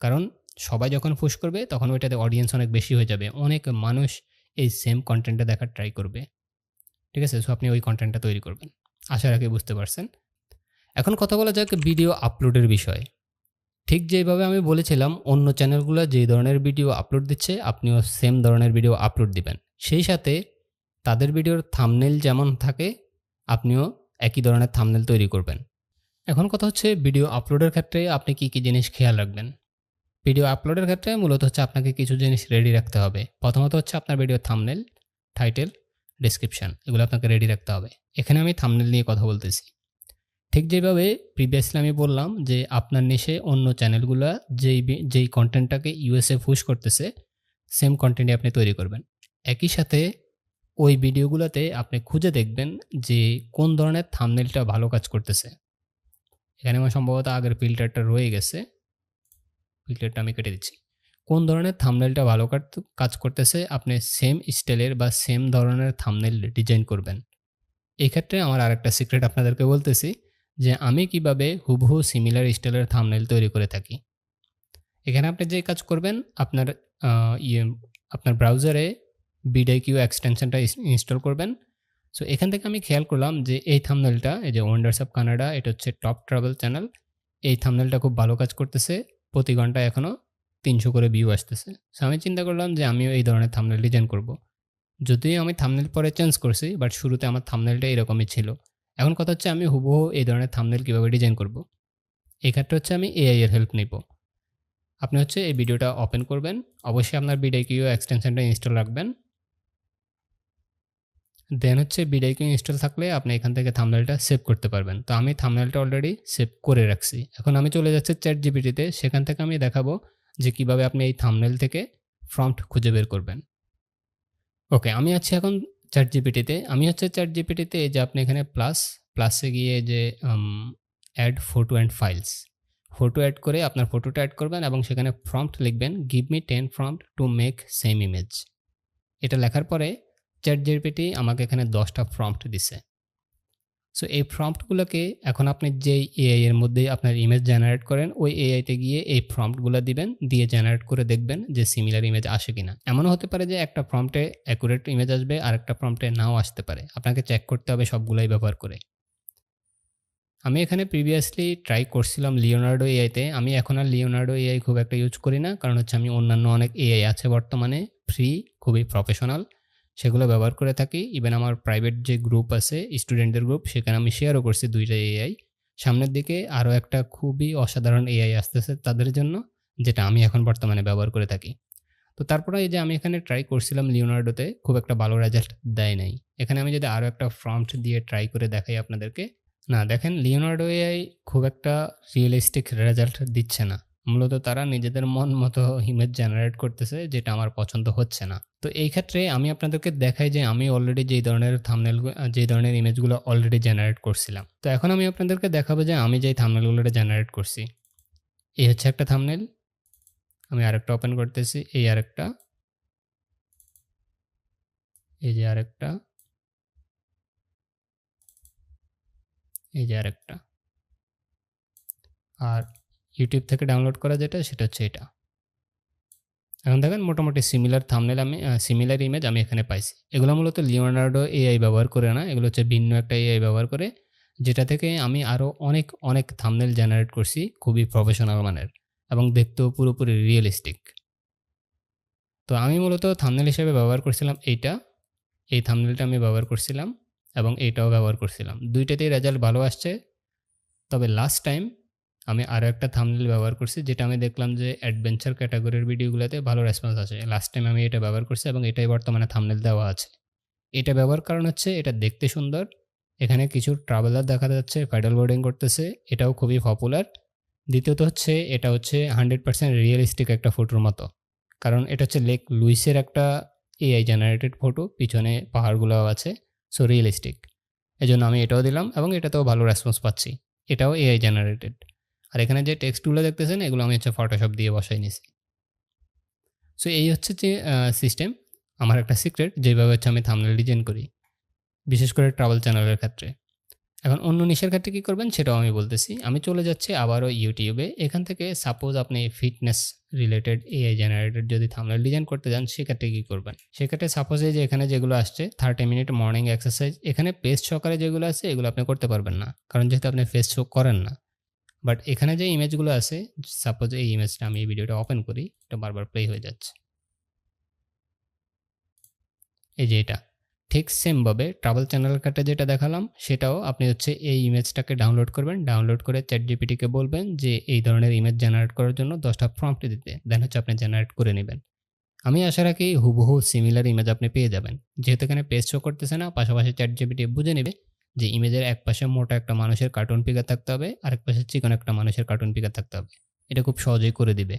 কারণ সবাই যখন পুশ করবে তখন ওইটাতে অডিয়েন্স অনেক বেশি হয়ে যাবে। অনেক মানুষ এই সেম কনটেন্টটা দেখার ট্রাই করবে। ঠিক আছে? সো আপনি ওই কনটেন্টটা তৈরি করবেন। আশা রাখি বুঝতে পারছেন। এখন কথা বলা যাক ভিডিও আপলোডের বিষয়ে। ঠিক যেভাবে আমি বলেছিলাম অন্য চ্যানেলগুলো যেই ধরনের ভিডিও আপলোড দিচ্ছে আপনিও সেম ধরনের ভিডিও আপলোড দিবেন। সেই সাথে তাদের ভিডিওর থাম্বনেইল যেমন থাকে আপনিও একই ধরনের থাম্বনেইল তৈরি করবেন। এখন কথা হচ্ছে ভিডিও আপলোডের ক্ষেত্রে আপনি কি জিনিস খেয়াল রাখবেন। ভিডিও আপলোডের ক্ষেত্রে মূলত হচ্ছে আপনাকে কিছু জিনিস রেডি রাখতে হবে। প্রথমত হচ্ছে আপনার ভিডিও থাম্বনেইল, টাইটেল, ডেসক্রিপশন এগুলো আপনাকে রেডি রাখতে হবে। এখানে আমি থাম্বনেইল নিয়ে কথা বলতেছি। ঠিক যেভাবে প্রিভিয়াসলি আমি বললাম যে আপনার নিশে অন্য চ্যানেলগুলা যেই কনটেন্টটাকে ইউএসএ পুশ করতেছে সেম কনটেন্টই আপনি তৈরি করবেন। একই সাথে ওই ভিডিওগুলোতে আপনি খুঁজে দেখবেন যে কোন ধরনের থাম্বনেইলটা ভালো কাজ করতেছে। এখানে আমার সম্ভবত আগের ফিল্টারটা রয়ে গেছে, ফিল্টারটা আমি কেটে দিচ্ছি। কোন ধরনের থাম্বনেইলটা ভালো কাজ করতেছে আপনি সেম স্টাইলের বা সেম ধরনের থাম্বনেইল ডিজাইন করবেন। এই ক্ষেত্রে আমার আরেকটা সিক্রেট আপনাদেরকে বলতেছি যে আমি কিভাবে হুবহু সিমিলার স্টাইলের থাম্বনেইল তৈরি করে থাকি। এখানে আপনি যে কাজ করবেন আপনার ব্রাউজারে ভিডিকিউ এক্সটেনশনটা ইনস্টল করবেন। সো এখান থেকে আমি খেয়াল করলাম যে এই থাম্বনেইলটা, এই যে ওয়ান্ডার্স অফ কানাডা, এটা হচ্ছে টপ ট্রাভেল চ্যানেল। এই থাম্বনেইলটা খুব ভালো কাজ করতেছে, প্রতি ঘন্টায় এখনও 300 করে ভিউ আসতেছে। সো আমি চিন্তা করলাম যে আমিও এই ধরনের থাম্বনেইল ডিজাইন করব। যদিও আমি থাম্বনেইল পরে চেঞ্জ করছি, বাট শুরুতে আমার থাম্বনেইলটা এরকমই ছিল। এখন কথা হচ্ছে আমি হুবহু এই ধরনের থাম্বনেইল কীভাবে ডিজাইন করব। এই ক্ষেত্রে হচ্ছে আমি এআই এর হেল্প নিব। আপনি হচ্ছে এই ভিডিওটা ওপেন করবেন, অবশ্যই আপনার ভিডিকিউ এক্সটেনশনটা ইনস্টল রাখবেন। দেন হচ্ছে ভিডিকিউ ইনস্টল থাকলে আপনি এখান থেকে থাম্বনেইলটা সেভ করতে পারবেন। তো আমি থাম্বনেইলটা অলরেডি সেভ করে রাখছি। এখন আমি চলে যাচ্ছি চ্যাটজিপিটিতে, সেখান থেকে আমি দেখাবো যে কিভাবে আপনি এই থাম্বনেইল থেকে প্রম্পট খুঁজে বের করবেন। ওকে, আমি আছি এখন চ্যাটজিপিটিতে। আমি হচ্ছে চ্যাটজিপিটিতে এই যে আপনি এখানে প্লাসে গিয়ে যে add photo and files, photo add করে আপনার ফটোটা অ্যাড করবেন এবং সেখানে প্রম্পট লিখবেন give me 10 prompt to make same image. এটা লেখার পরে চ্যাটজিপিটি আমাকে এখানে 10টা প্রম্পট দিছে। সো এই প্রম্পটগুলোকে এখন আপনি যেই এআই এর মধ্যে আপনার ইমেজ জেনারেট করেন ওই এআইতে গিয়ে এই প্রম্পটগুলো দিবেন, দিয়ে জেনারেট করে দেখবেন যে সিমিলার ইমেজ আসে কিনা। এমনও হতে পারে যে একটা প্রম্পটে অ্যাকুরেট ইমেজ আসবে আর একটা প্রম্পটে নাও আসতে পারে, আপনাকে চেক করতে হবে সবগুলাই ব্যবহার করে। আমি এখানে প্রিভিয়াসলি ট্রাই করছিলাম লিওনার্ডো এআইতে। আমি এখন আর লিওনার্ডো এআই খুব একটা ইউজ করি না। কারণ হচ্ছে আমি অন্যান্য অনেক এআই আছে বর্তমানে ফ্রি, খুবই প্রফেশনাল, সেগুলো ব্যবহার করে থাকি। ইভেন আমার প্রাইভেট যে গ্রুপ আছে, স্টুডেন্টদের গ্রুপ, সেখানে আমি শেয়ারও করছি ২ টা এআই। সামনের দিকে আরও একটা খুবই অসাধারণ এআই আসতেছে তাদের জন্য, যেটা আমি এখন বর্তমানে ব্যবহার করে থাকি। তো তারপরে এই যে আমি এখানে ট্রাই করছিলাম লিওনার্ডোতে, খুব একটা ভালো রেজাল্ট দেয় নাই। এখানে আমি যদি আরও একটা প্রম্পট দিয়ে ট্রাই করে দেখাই আপনাদেরকে, না দেখেন লিওনার্ডো এআই খুব একটা রিয়েলিস্টিক রেজাল্ট দিচ্ছে না। মূলত তারা নিজেদের মন মতো ইমেজ জেনারেট করতেছে, যেটা আমার পছন্দ হচ্ছে না। তো এই ক্ষেত্রে আমি আপনাদেরকে দেখাই যে আমি অলরেডি যেই ধরনের থাম্বনেল, যেই ধরনের ইমেজগুলো অলরেডি জেনারেট করছিলাম। তো এখন আমি আপনাদেরকে দেখাবো যে আমি যেই থাম্বনেলগুলো জেনারেট করছি। এই হচ্ছে একটা থাম্বনেল, আমি আরেকটা ওপেন করতেছি, এই আরেকটা, এই যে আরেকটা, এই যে আরেকটা, আর ইউটিউব থেকে ডাউনলোড করা যেটা সেটা হচ্ছে এটা। এখন দেখেন মোটামুটি সিমিলার থাম্বনেল, আমি সিমিলার ইমেজ আমি এখানে পাইছি। এগুলো মূলত লিওনার্ডো এআই ব্যবহার করে না, এগুলো হচ্ছে ভিন্ন একটা এআই ব্যবহার করে, যেটা থেকে আমি আরও অনেক অনেক থাম্বনেল জেনারেট করছি খুবই প্রফেশনাল মানের এবং দেখতেও পুরোপুরি রিয়েলিস্টিক। তো আমি মূলত থাম্বনেল হিসেবে ব্যবহার করছিলাম এইটা, এই থাম্বনেলটা আমি ব্যবহার করছিলাম এবং এইটাও ব্যবহার করছিলাম। দুইটাতেই রেজাল্ট ভালো আসছে। তবে লাস্ট টাইম আমি আরও একটা থাম্বনেল ব্যবহার করছি, যেটা আমি দেখলাম যে অ্যাডভেঞ্চার ক্যাটাগরির ভিডিওগুলোতে ভালো রেসপন্স আছে। লাস্ট টাইম আমি এটা ব্যবহার করছি এবং এটাই বর্তমানে থাম্বনেল দেওয়া আছে। এটা ব্যবহার কারণ হচ্ছে এটা দেখতে সুন্দর, এখানে কিছু ট্রাভেলার দেখা যাচ্ছে প্যাডেল বোর্ডিং করতেছে, এটাও খুবই পপুলার। দ্বিতীয়ত হচ্ছে এটা হচ্ছে 100% রিয়েলিস্টিক একটা ফটোর মতো, কারণ এটা হচ্ছে লেক লুইসের একটা এআই জেনারেটেড ফটো, পিছনে পাহাড়গুলো আছে, সো রিয়েলিস্টিক। এজন্য আমি এটাও দিলাম এবং এটাতেও ভালো রেসপন্স পাচ্ছি। এটাও এআই জেনারেটেড। আর এখানে যে টেক্সটগুলো দেখতেছেন এগুলো আমি হচ্ছে ফটোশপ দিয়ে বসাই নিছি। সো এই হচ্ছে যে সিস্টেম। আমার একটা সিক্রেট যেভাবে হচ্ছে আমি থাম্বনেল ডিজাইন করি, বিশেষ করে ট্রাভেল চ্যানেলের ক্ষেত্রে। এখন অন্য নিশের ক্ষেত্রে কী করবেন সেটাও আমি বলতেছি। আমি চলে যাচ্ছি আবারও ইউটিউবে। এখান থেকে সাপোজ আপনি ফিটনেস রিলেটেড এআই জেনারেটেড যদি থাম্বনেল ডিজাইন করতে যান, সেক্ষেত্রে কী করবেন? সেক্ষেত্রে সাপোজ এই যে এখানে যেগুলো আসছে 30 মিনিট মর্নিং এক্সারসাইজ, এখানে পেজ সহকারে যেগুলো আছে এগুলো আপনি করতে পারবেন না, কারণ যেহেতু আপনি ফেস শো করেন না। বাট এখানে যে ইমেজগুলো আছে, সাপোজ এই ইমেজটা আমি এই ভিডিওটা ওপেন করি, এটা বারবার প্লে হয়ে যাচ্ছে, এই যে এটা ঠিক সেমভাবে ট্রাভেল চ্যানেলের ক্ষেত্রে যেটা দেখালাম সেটাও আপনি হচ্ছে এই ইমেজটাকে ডাউনলোড করবেন। ডাউনলোড করে চ্যাটজিপিটিকে বলবেন যে এই ধরনের ইমেজ জেনারেট করার জন্য 10টা প্রম্পট দিতে, দেন হচ্ছে আপনি জেনারেট করে নেবেন। আমি আশা রাখি হুবহু সিমিলার ইমেজ আপনি পেয়ে যাবেন। যেহেতু এখানে পেজ শো করতেছে না, পাশাপাশি চ্যাটজিপিটি বুঝে নেবে যে ইমেজের এক পাশে মোটা একটা মানুষের কার্টুন ফিগার থাকতে হবে, আরেক পাশে চিকন একটা মানুষের কার্টুন ফিগার থাকতে হবে। এটা খুব সহজেই করে দিবে।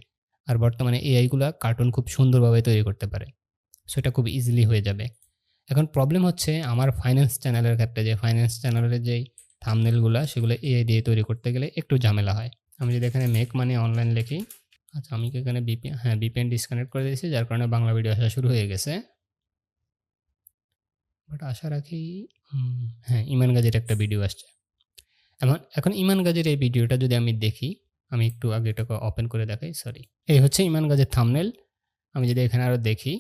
আর বর্তমানে এআইগুলা কার্টুন খুব সুন্দরভাবে তৈরি করতে পারে, সো এটা খুব ইজিলি হয়ে যাবে। এখন প্রবলেম হচ্ছে আমার ফাইন্যান্স চ্যানেলের ক্ষেত্রে, যে ফাইন্যান্স চ্যানেলের যেই থাম্বনেলগুলো সেগুলো এআই দিয়ে তৈরি করতে গেলে একটু ঝামেলা হয়। আমি যদি এখানে মেক মানি অনলাইন লিখি, আচ্ছা আমি কি এখানে ভিপিএন ডিসকানেক্ট করে দিয়েছি, যার কারণে বাংলা ভিডিও আসা শুরু হয়ে গেছে। বাট আশা রাখি হ্যাঁ, ইমান গাজীর একটা ভিডিও আসছে। এখন ইমান গাজীর এই ভিডিওটা যদি আমি দেখি, আমি একটু আগে এটাকে ওপেন করে দেখাই, সরি। এই হচ্ছে ইমান গাজীর থাম্বনেল। আমি যদি এখানে আরও দেখি,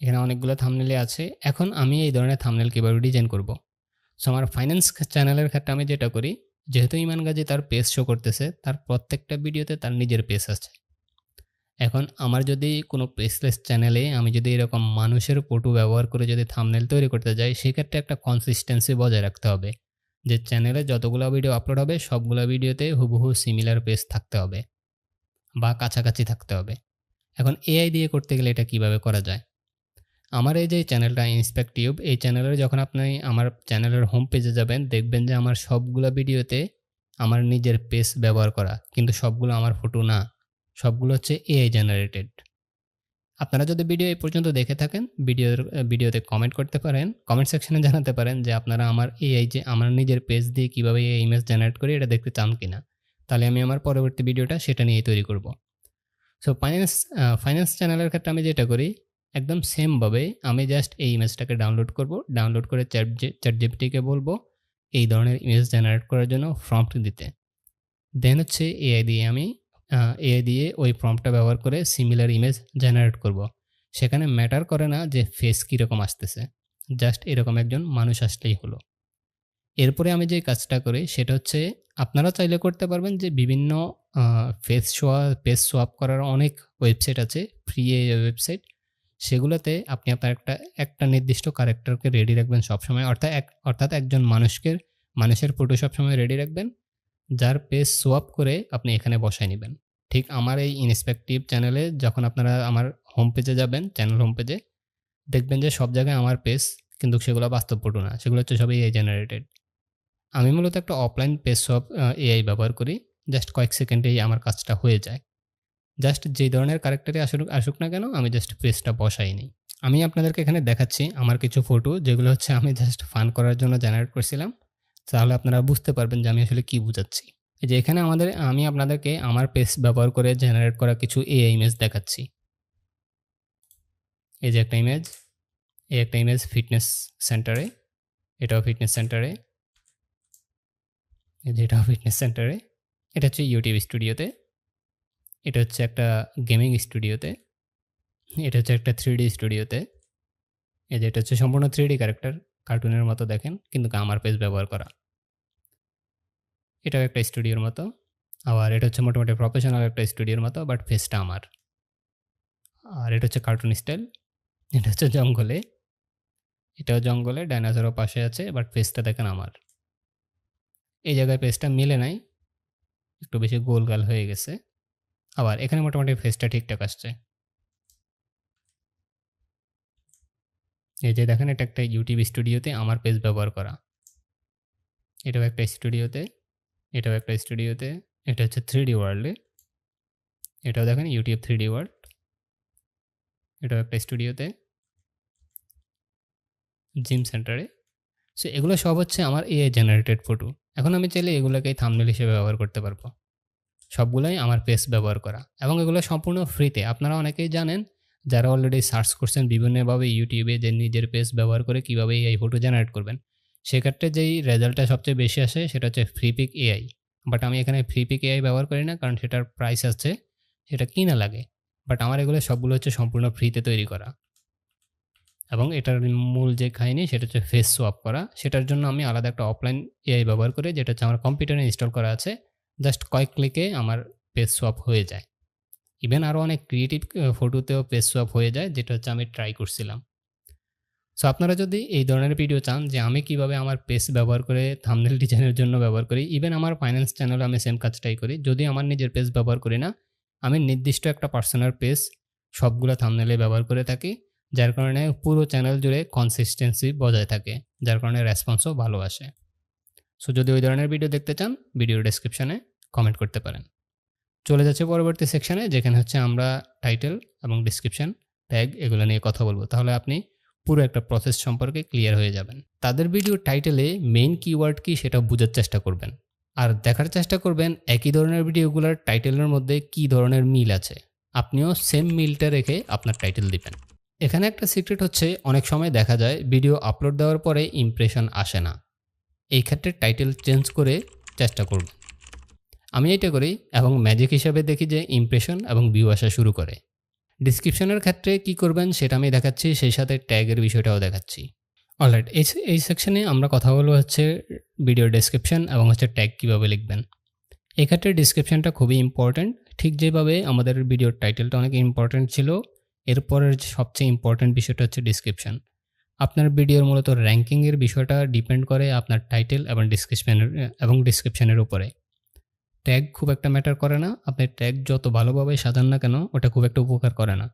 এখানে অনেকগুলো থাম্বনেলই আছে। এখন আমি এই ধরনের থাম্বনেল কীভাবে ডিজাইন করব? সো আমার ফাইন্যান্স চ্যানেলের ক্ষেত্রে আমি যেটা করি, যেহেতু ইমান গাজী তার পেজ শো করতেছে, তার প্রত্যেকটা ভিডিওতে তার নিজের পেজ আছে। এখন আমার যদি কোনো পেজলেস চ্যানেলে আমি যদি এরকম মানুষের ফটো ব্যবহার করে যদি থাম্বনেল তৈরি করতে যাই, সেক্ষেত্রে একটা কনসিস্টেন্সি বজায় রাখতে হবে, যে চ্যানেলে যতগুলো ভিডিও আপলোড হবে সবগুলো ভিডিওতে হুবহু সিমিলার পেজ থাকতে হবে বা কাছাকাছি থাকতে হবে। এখন এআই দিয়ে করতে গেলে এটা কিভাবে করা যায়? আমার এই যে চ্যানেলটা ইন্সপেক্টিভ, এই চ্যানেলের যখন আপনি আমার চ্যানেলের হোম পেজে যাবেন, দেখবেন যে আমার সবগুলো ভিডিওতে আমার নিজের পেজ ব্যবহার করা, কিন্তু সবগুলো আমার ফটো না, সবগুলো হচ্ছে এআই জেনারেটেড। আপনারা যদি ভিডিও এই পর্যন্ত দেখে থাকেন, ভিডিওতে কমেন্ট করতে পারেন, কমেন্ট সেকশনে জানাতে পারেন যে আপনারা আমার এআই যে আমার নিজের পেজ দিয়ে কীভাবে এই ইমেজ জেনারেট করি এটা দেখতে চান কিনা। তাহলে আমি আমার পরবর্তী ভিডিওটা সেটা নিয়েই তৈরি করব। সো ফাইন্যান্স চ্যানেলের ক্ষেত্রে আমি যেটা করি, একদম সেমভাবে আমি জাস্ট এই ইমেজটাকে ডাউনলোড করব। ডাউনলোড করে চ্যাটজিপিটিকে বলবো এই ধরনের ইমেজ জেনারেট করার জন্য প্রম্পট দিতে। দেন হচ্ছে এআই দিয়ে ওই প্রম্পটটা ব্যবহার করে সিমিলার ইমেজ জেনারেট করব। সেখানে ম্যাটার করে না যে ফেস কীরকম আসতেছে, জাস্ট এরকম একজন মানুষ আসলেই হলো। এরপরে আমি যে কাজটা করি সেটা হচ্ছে আপনারা চাইলে করতে পারবেন যে বিভিন্ন পেজ সোয়াপ করার অনেক ওয়েবসাইট আছে, ফ্রি ওয়েবসাইট। সেগুলোতে আপনি আপনার একটা নির্দিষ্ট ক্যারেক্টারকে রেডি রাখবেন সবসময়, অর্থাৎ একজন মানুষের ফটো সবসময় রেডি রাখবেন, যার পেজ সোয়াপ করে আপনি এখানে বসায় নেবেন। ঠিক আমার এই ইন্সপেক্টিভ চ্যানেলে যখন আপনারা আমার হোম পেজে যাবেন, চ্যানেল হোম পেজে দেখবেন যে সব জায়গায় আমার পেজ, কিন্তু সেগুলো বাস্তব ফটো না, সেগুলো হচ্ছে সবই এআই জেনারেটেড। আমি মূলত একটা অফলাইন পেজ সোয়াপ এআই ব্যবহার করি, জাস্ট কয়েক সেকেন্ডেই আমার কাজটা হয়ে যায়। জাস্ট যেই ধরনের ক্যারেক্টারে আসুক না কেন, আমি জাস্ট পেজটা বসাই নিই। আমি আপনাদেরকে এখানে দেখাচ্ছি আমার কিছু ফটো, যেগুলো হচ্ছে আমি জাস্ট ফান করার জন্য জেনারেট করছিলাম। তাহলে আপনারা বুঝতে পারবেন যে আমি আসলে কি বুঝাচ্ছি। এই যে এখানে আমি আপনাদেরকে আমার পেজ ব্যবহার করে জেনারেট করা কিছু এআই ইমেজ দেখাচ্ছি। এই যে একটা ইমেজ ফিটনেস সেন্টারে, এটাও ফিটনেস সেন্টারে, এই যে এটাও ফিটনেস সেন্টারে। এটা হচ্ছে ইউটিউব স্টুডিওতে, এটা হচ্ছে একটা গেমিং স্টুডিওতে, এটা হচ্ছে একটা 3D স্টুডিওতে। এই যে এটা হচ্ছে সম্পূর্ণ 3D ক্যারেক্টার, কার্টুনের মতো দেখেন, কিন্তু আমার পেজ ব্যবহার করা। এটাও একটা স্টুডিওর মতো, আবার এটা হচ্ছে মোটামুটি প্রফেশনাল একটা স্টুডিওর মতো, বাট ফেসটা আমার। আর এটা হচ্ছে কার্টুন স্টাইল, এটা হচ্ছে জঙ্গলে, এটাও জঙ্গলে, ডাইনোসরও পাশে আছে, বাট ফেসটা দেখেন আমার। এই জায়গায় পেজটা মিলে নাই, একটু বেশি গোলগাল হয়ে গেছে। আবার এখানে মোটামুটি ফেসটা ঠিকঠাক আসছে। এই যে দেখেন, এটা একটা ইউটিউব স্টুডিওতে আমার পেজ ব্যবহার করা। এটাও একটা স্টুডিওতে, এটাও একটা স্টুডিওতে, এটা হচ্ছে 3D ওয়ার্ল্ডে, এটাও দেখেন ইউটিউব 3D ওয়ার্ল্ড, এটাও একটা স্টুডিওতে, জিম সেন্টারে। সো এগুলো সব হচ্ছে আমার এআই জেনারেটেড ফটো। এখন আমি চাইলে এগুলোকেই থাম্বনেল হিসেবে ব্যবহার করতে পারবো। সবগুলোই আমার পেজ ব্যবহার করা, এবং এগুলো সম্পূর্ণ ফ্রিতে। আপনারা অনেকেই জানেন, যারা অলরেডি সার্চ করছেন বিভিন্নভাবে ইউটিউবে, যে নিজের পেজ ব্যবহার করে কীভাবে এআই ফটো জেনারেট করবেন, সেক্ষেত্রে যেই রেজাল্টটা সবচেয়ে বেশি আসে সেটা হচ্ছে ফ্রিপিক এআই। বাট আমি এখানে ফ্রিপিক এআই ব্যবহার করি না, কারণ সেটার প্রাইস আছে, সেটা কিনা লাগে। বাট আমার এগুলো সবগুলো হচ্ছে সম্পূর্ণ ফ্রিতে তৈরি করা, এবং এটার মূল যে কাহিনী সেটা হচ্ছে ফেস সোয়াপ করা। সেটার জন্য আমি আলাদা একটা অফলাইন এআই ব্যবহার করি, যেটা হচ্ছে আমার কম্পিউটারে ইনস্টল করা আছে। জাস্ট কয়েক ক্লিকে আমার পেজ সোয়াপ হয়ে যায়। ইভেন আরও অনেক ক্রিয়েটিভ ফটোতেও পেজ সোয়াপ হয়ে যায়, যেটা হচ্ছে আমি ট্রাই করছিলাম। সো আপনারা যদি এই ধরনের ভিডিও চান যে আমি কিভাবে আমার পেজ ব্যবহার করে থাম্বনেল ডিজাইনের জন্য ব্যবহার করি, ইভেন আমার ফাইন্যান্স চ্যানেলে আমি সেম কাজটাই করি। যদি আমার নিজের পেজ ব্যবহার করি না, আমি নির্দিষ্ট একটা পার্সোনাল পেজ সবগুলো থাম্বনেলে ব্যবহার করে থাকি, যার কারণে পুরো চ্যানেল জুড়ে কনসিস্টেন্সি বজায় থাকে, যার কারণে রেসপন্সও ভালো আসে। সো যদি ওই ধরনের ভিডিও দেখতে চান, ভিডিওর ডেসক্রিপশনে কমেন্ট করতে পারেন। চলে যাচ্ছে পরবর্তী সেকশনে, যেখানে হচ্ছে আমরা টাইটেল এবং ডিসক্রিপশন, ট্যাগ এগুলো নিয়ে কথা বলবো। তাহলে আপনি পুরো একটা প্রসেস সম্পর্কে ক্লিয়ার হয়ে যাবেন। তাদের ভিডিও টাইটেলে মেইন কিওয়ার্ড কি সেটা বোঝার চেষ্টা করবেন, আর দেখার চেষ্টা করবেন একই ধরনের ভিডিওগুলোর টাইটেলের মধ্যে কি ধরনের মিল আছে। আপনিও সেম মিলটা রেখে আপনার টাইটেল দিবেন। এখানে একটা সিক্রেট হচ্ছে, অনেক সময় দেখা যায় ভিডিও আপলোড দেওয়ার পরে ইমপ্রেশন আসে না। এই ক্ষেত্রে টাইটেল চেঞ্জ করে চেষ্টা করব। আমি এটা করি, এবং ম্যাজিক হিসাবে দেখি যে ইমপ্রেশন এবং ভিউ আসা শুরু করে। ডিসক্রিপশনের ক্ষেত্রে কি করবেন সেটা আমি দেখাচ্ছি, সেই সাথে ট্যাগের বিষয়টাও দেখাচ্ছি। অলরাইট, এই সেকশনে আমরা কথা বলবো হচ্ছে ভিডিও ডেসক্রিপশন এবং হচ্ছে ট্যাগ কীভাবে লিখবেন। এই ক্ষেত্রে ডিসক্রিপশনটা খুবই ইম্পর্ট্যান্ট। ঠিক যেভাবে আমাদের ভিডিওর টাইটেলটা অনেক ইম্পর্ট্যান্ট ছিল, এরপরের সবচেয়ে ইম্পর্ট্যান্ট বিষয়টা হচ্ছে ডিসক্রিপশন। আপনার ভিডিওর মূলত র্যাঙ্কিংয়ের বিষয়টা ডিপেন্ড করে আপনার টাইটেল এবং ডিসক্রিপশনের উপরে। ট্যাগ খুব একটা ম্যাটার করে না, আপনি ট্যাগ যত ভালোভাবে সাজান না কেন, ওটা খুব একটা উপকার করে না।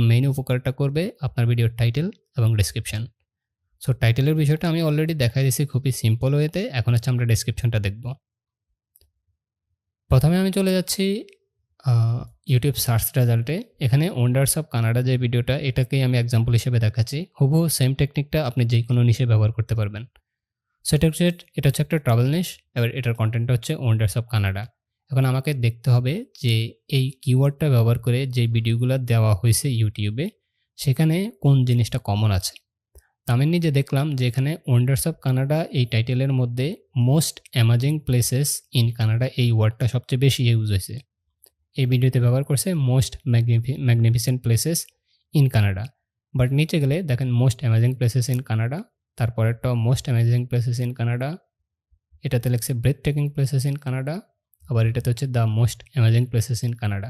মেইন উপকারটা করবে আপনার ভিডিওর টাইটেল এবং ডিসক্রিপশন। সো টাইটেলের বিষয়টা আমি অলরেডি দেখাই দিয়েছি খুবই সিম্পল ওয়েতে। এখন হচ্ছে আমরা ডিসক্রিপশনটা দেখব। প্রথমে আমি চলে যাচ্ছি ইউটিউব সার্চ রেজাল্টে। এখানে ওয়ান্ডার্স অফ কানাডা যে ভিডিওটা, এটাকেই আমি এক্সাম্পল হিসেবে দেখাচ্ছি। হুবহু সেম টেকনিকটা আপনি যে কোনো নিশে ব্যবহার করতে পারবেন। সো এটা হচ্ছে একটা ট্রাভেল নিশ, এবার এটার কন্টেন্টটা হচ্ছে ওয়ান্ডার্স অফ কানাডা। এখন আমাকে দেখতে হবে যে এই কিওয়ার্ডটা ব্যবহার করে যে ভিডিওগুলো দেওয়া হয়েছে ইউটিউবে, সেখানে কোন জিনিসটা কমন আছে। তা আমি নিজে দেখলাম যে এখানে ওয়ান্ডার্স অফ কানাডা এই টাইটেলের মধ্যে most amazing places in Canada এই ওয়ার্ডটা সবচেয়ে বেশি ইউজ হয়েছে। এই ভিডিওতে ব্যবহার করছে most magnificent places in Canada. But নিচে গেলে দেখেন most amazing places in Canada তারপরেরটা most amazing places in Canada, এটাতে লিখছে breathtaking places in Canada, আবার এটাতে হচ্ছে the most amazing places in Canada.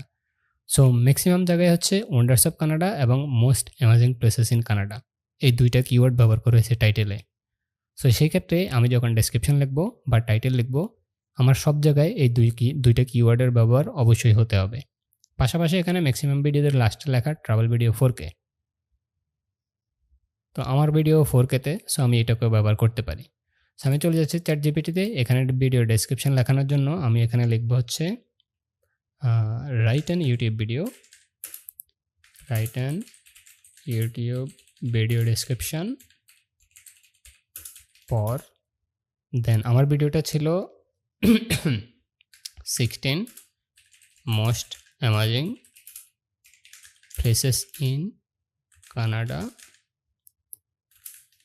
So maximum জায়গায় হচ্ছে ওয়ান্ডার্স অফ কানাডা এবং most amazing places in Canada, এই দুইটা কিওয়ার্ড ব্যবহার করা হয়েছে টাইটেলে। সো সেই ক্ষেত্রে আমি যখন ডেসক্রিপশন লিখবো বা টাইটেল লিখবো, আমার সব জায়গায় এই দুইটা কিওয়ার্ডের ব্যবহার অবশ্যই হতে হবে। পাশাপাশি এখানে ম্যাক্সিমাম ভিডিওদের লাস্টে লেখা ট্রাভেল ভিডিও 4K, তো আমার ভিডিও 4K-তে, সো আমি এটাকেও ব্যবহার করতে পারি। সো আমি চলে যাচ্ছি চ্যাটজিপিটিতে, এখানে ভিডিও ডেসক্রিপশন লেখানোর জন্য আমি এখানে লিখবো হচ্ছে write an YouTube video description পর, দেন আমার ভিডিওটা ছিল 16 most amazing places in Canada,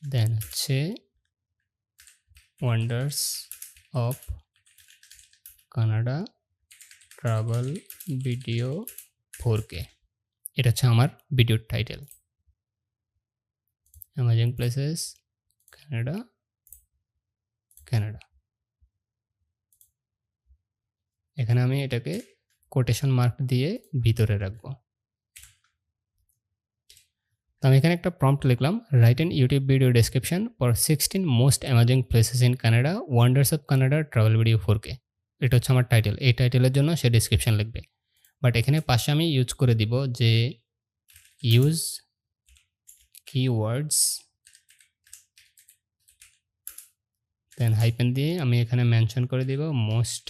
then হচ্ছে wonders of Canada travel video 4K, এটা হচ্ছে আমার ভিডিওর টাইটেল, অ্যামেজিং প্লেসেস কানাডা। এখানে আমি এটাকে কোটেশন মার্ক দিয়ে ভিতরে রাখবো। তো আমি এখানে একটা প্রম্পট লিখলাম, right an YouTube video description for 16 most amazing places in Canada, wonders of Canada travel video 4K। এটা হচ্ছে আমার টাইটেল, এই টাইটেলের জন্য সে ডেসক্রিপশন লিখবে। বাট এখানে পাশে আমি ইউজ করে দিব যে ইউজ কিওয়ার্ডস, দেন হাইপেন দিয়ে আমি এখানে মেনশন করে দিব most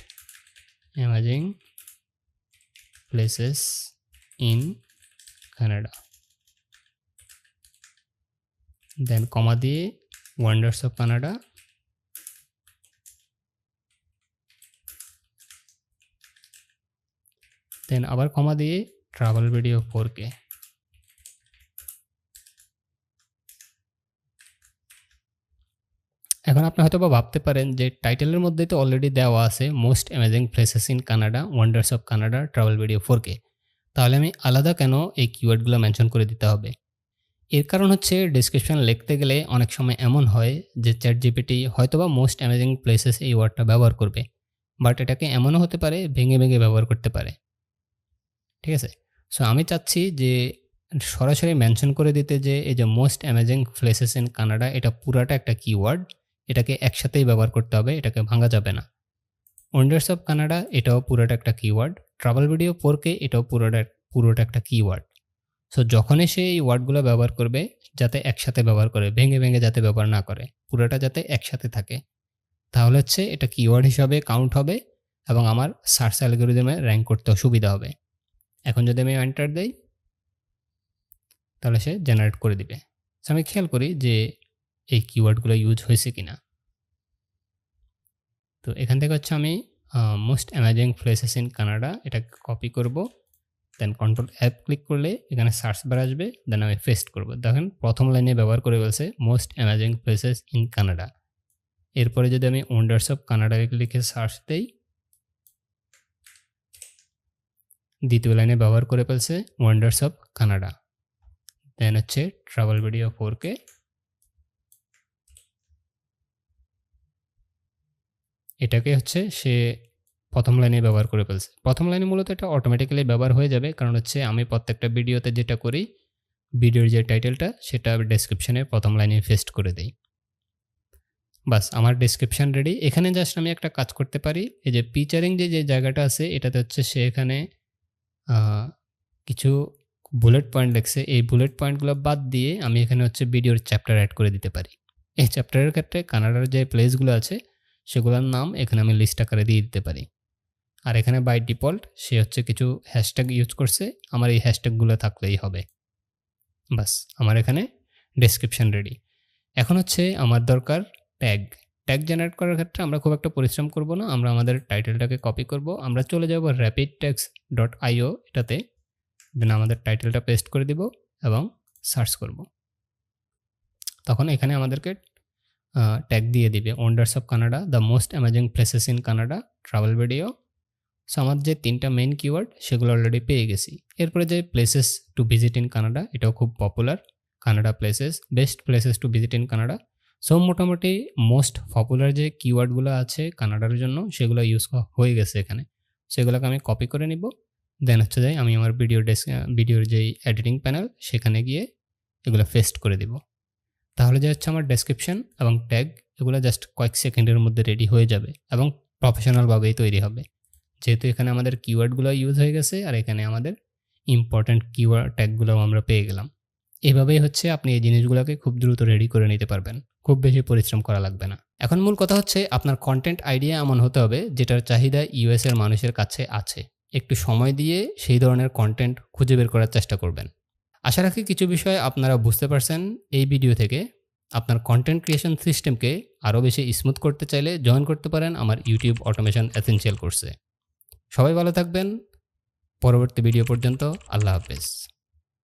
amazing places in Canada, then comma দিয়ে ওয়ান্ডার্স অফ কানাডা, দেন আবার কমা দিয়ে ট্রাভেল ভিডিও 4K। এখন আপনি হয়তো বা ভাবতে পারেন যে টাইটেলের মধ্যে তো অলরেডি দেওয়া আছে most amazing places in Canada, wonders of Canada travel video 4K, তাহলে আমি আলাদা কেন এই কিওয়ার্ডগুলো মেনশন করে দিতে হবে? এর কারণ হচ্ছে ডেসক্রিপশন লিখতে গেলে অনেক সময় এমন হয় যে চ্যাটজিপিটি হয়তোবা মোস্ট অ্যামেজিং প্লেসেস এই ওয়ার্ডটা ব্যবহার করবে, বাট এটাকে এমনও হতে পারে ভেঙে ভেঙে ব্যবহার করতে পারে, ঠিক আছে? সো আমি চাচ্ছি যে সরাসরি মেনশন করে দিতে যে এই যে most amazing places in Canada, এটা পুরাটা একটা কিওয়ার্ড, এটাকে একসাথেই ব্যবহার করতে হবে, এটাকে ভাঙা যাবে না। ওয়ান্ডার্স অফ কানাডা এটাও পুরোটা একটা কিওয়ার্ড, ট্রাভেল ভিডিও 4K এটাও পুরোটা একটা কিওয়ার্ড। সো যখনই সে এই ওয়ার্ডগুলো ব্যবহার করবে যাতে একসাথে ব্যবহার করে, ভেঙে ভেঙে যাতে ব্যবহার না করে, পুরোটা যাতে একসাথে থাকে, তাহলে হচ্ছে এটা কিওয়ার্ড হিসাবে কাউন্ট হবে এবং আমার সার্চ অ্যালগরিদমে র্যাঙ্ক করতেও সুবিধা হবে। এখন যদি আমি এন্টার দেই তাহলে সে জেনারেট করে দিবে। সো আমি খেয়াল করি যে এই কিওয়ার্ডগুলো ইউজ হয়েছে কিনা। তো এখান থেকে হচ্ছে আমি most amazing places in Canada এটাকে কপি করব, দেন কন্ট্রোল অ্যাপ ক্লিক করলে এখানে সার্চ বার আসবে, দেন আমি পেস্ট করব। দেখেন প্রথম লাইনে ব্যবহার করে বলছে most amazing places in Canada. এরপরে যদি আমি ওয়ান্ডার্স অফ কানাডা লিখে সার্চ দেই, দ্বিতীয় লাইনে ব্যবহার করে ফেলছে ওয়ান্ডার্স অফ কানাডা, দেন হচ্ছে ট্রাভেল ভিডিও 4K, এটাকে হচ্ছে সে প্রথম লাইনে ব্যবহার করে ফেলছে। প্রথম লাইনে মূলত এটা অটোমেটিক্যালি ব্যবহার হয়ে যাবে, কারণ হচ্ছে আমি প্রত্যেকটা ভিডিওতে যেটা করি, ভিডিওর যে টাইটেলটা সেটা ডেসক্রিপশনে প্রথম লাইনে পেস্ট করে দেই। বাস আমার ডেসক্রিপশন রেডি। এখানে জাস্ট আমি একটা কাজ করতে পারি, এই যে ফিচারিং যে জায়গাটা আছে এটাতে হচ্ছে সে এখানে কিছু বুলেট পয়েন্ট লিখছে, এই বুলেট পয়েন্টগুলো বাদ দিয়ে আমি এখানে হচ্ছে ভিডিওর চ্যাপ্টার অ্যাড করে দিতে পারি। এই চ্যাপ্টারের ক্ষেত্রে কানাডার যে প্লেসগুলো আছে সেগুলোর নাম এখানে আমি লিস্ট আকারে দিয়ে দিতে পারি। আর এখানে বাই ডিফল্ট সে হচ্ছে কিছু হ্যাশট্যাগ ইউজ করছে, আমার এই হ্যাশট্যাগুলো থাকলেই হবে। বাস আমার এখানে ডেসক্রিপশন রেডি। এখন হচ্ছে আমার দরকার ট্যাগ জেনারেট করার ক্ষেত্রে আমরা খুব একটা পরিশ্রম করব না, আমরা আমাদের টাইটেলটাকে কপি করব, আমরা চলে যাব rapidtext.io এটাতে, দেন আমাদের টাইটেলটা পেস্ট করে দিব এবং সার্চ করব। তখন এখানে আমাদেরকে ট্যাগ দিয়ে দিবে wonders of Canada, the most amazing places in Canada, travel video. So আমার যে তিনটা মেইন কিওয়ার্ড সেগুলো অলরেডি পেয়ে গেছি। এরপরে যে places to visit in Canada, এটাও খুব popular, Canada places, best places to visit in Canada. So মোটামুটি মোস্ট পপুলার যে কিওয়ার্ডগুলো আছে কানাডার জন্য সেগুলো ইউজ হয়ে গেছে এখানে। সেগুলোকে আমি কপি করে নিব। দেন হচ্ছে যে আমি আমার ভিডিওর যেই এডিটিং প্যানেল সেখানে গিয়ে এগুলো পেস্ট করে দিব। তাহলে যে হচ্ছে আমার ডেসক্রিপশন এবং ট্যাগ এগুলো জাস্ট কয়েক সেকেন্ডের মধ্যে রেডি হয়ে যাবে এবং প্রফেশনালভাবেই তৈরি হবে। যেহেতু এখানে আমাদের কিওয়ার্ডগুলো ইউজ হয়ে গেছে আর এখানে আমাদের ইম্পর্ট্যান্ট কিওয়ার্ড ট্যাগগুলোও আমরা পেয়ে গেলাম। এভাবেই হচ্ছে আপনি এই জিনিসগুলোকে খুব দ্রুত রেডি করে নিতে পারবেন। খুব বেশি পরিশ্রম করা লাগবে না। এখন মূল কথা হচ্ছে আপনার কন্টেন্ট আইডিয়া এমন হতে হবে যেটার চাহিদা ইউএস এর মানুষের কাছে আছে। একটু সময় দিয়ে সেই ধরনের কন্টেন্ট খুঁজে বের করার চেষ্টা করবেন। আশা রাখি কিছু বিষয় আপনারা বুঝতে পারছেন এই ভিডিও থেকে। আপনার কন্টেন্ট ক্রিয়েশন সিস্টেমকে আরও বেশি স্মুথ করতে চাইলে জয়েন করতে পারেন আমার ইউটিউব অটোমেশন এসেনশিয়াল কোর্সে। সবাই ভালো থাকবেন। পরবর্তী ভিডিও পর্যন্ত আল্লাহ হাফেজ।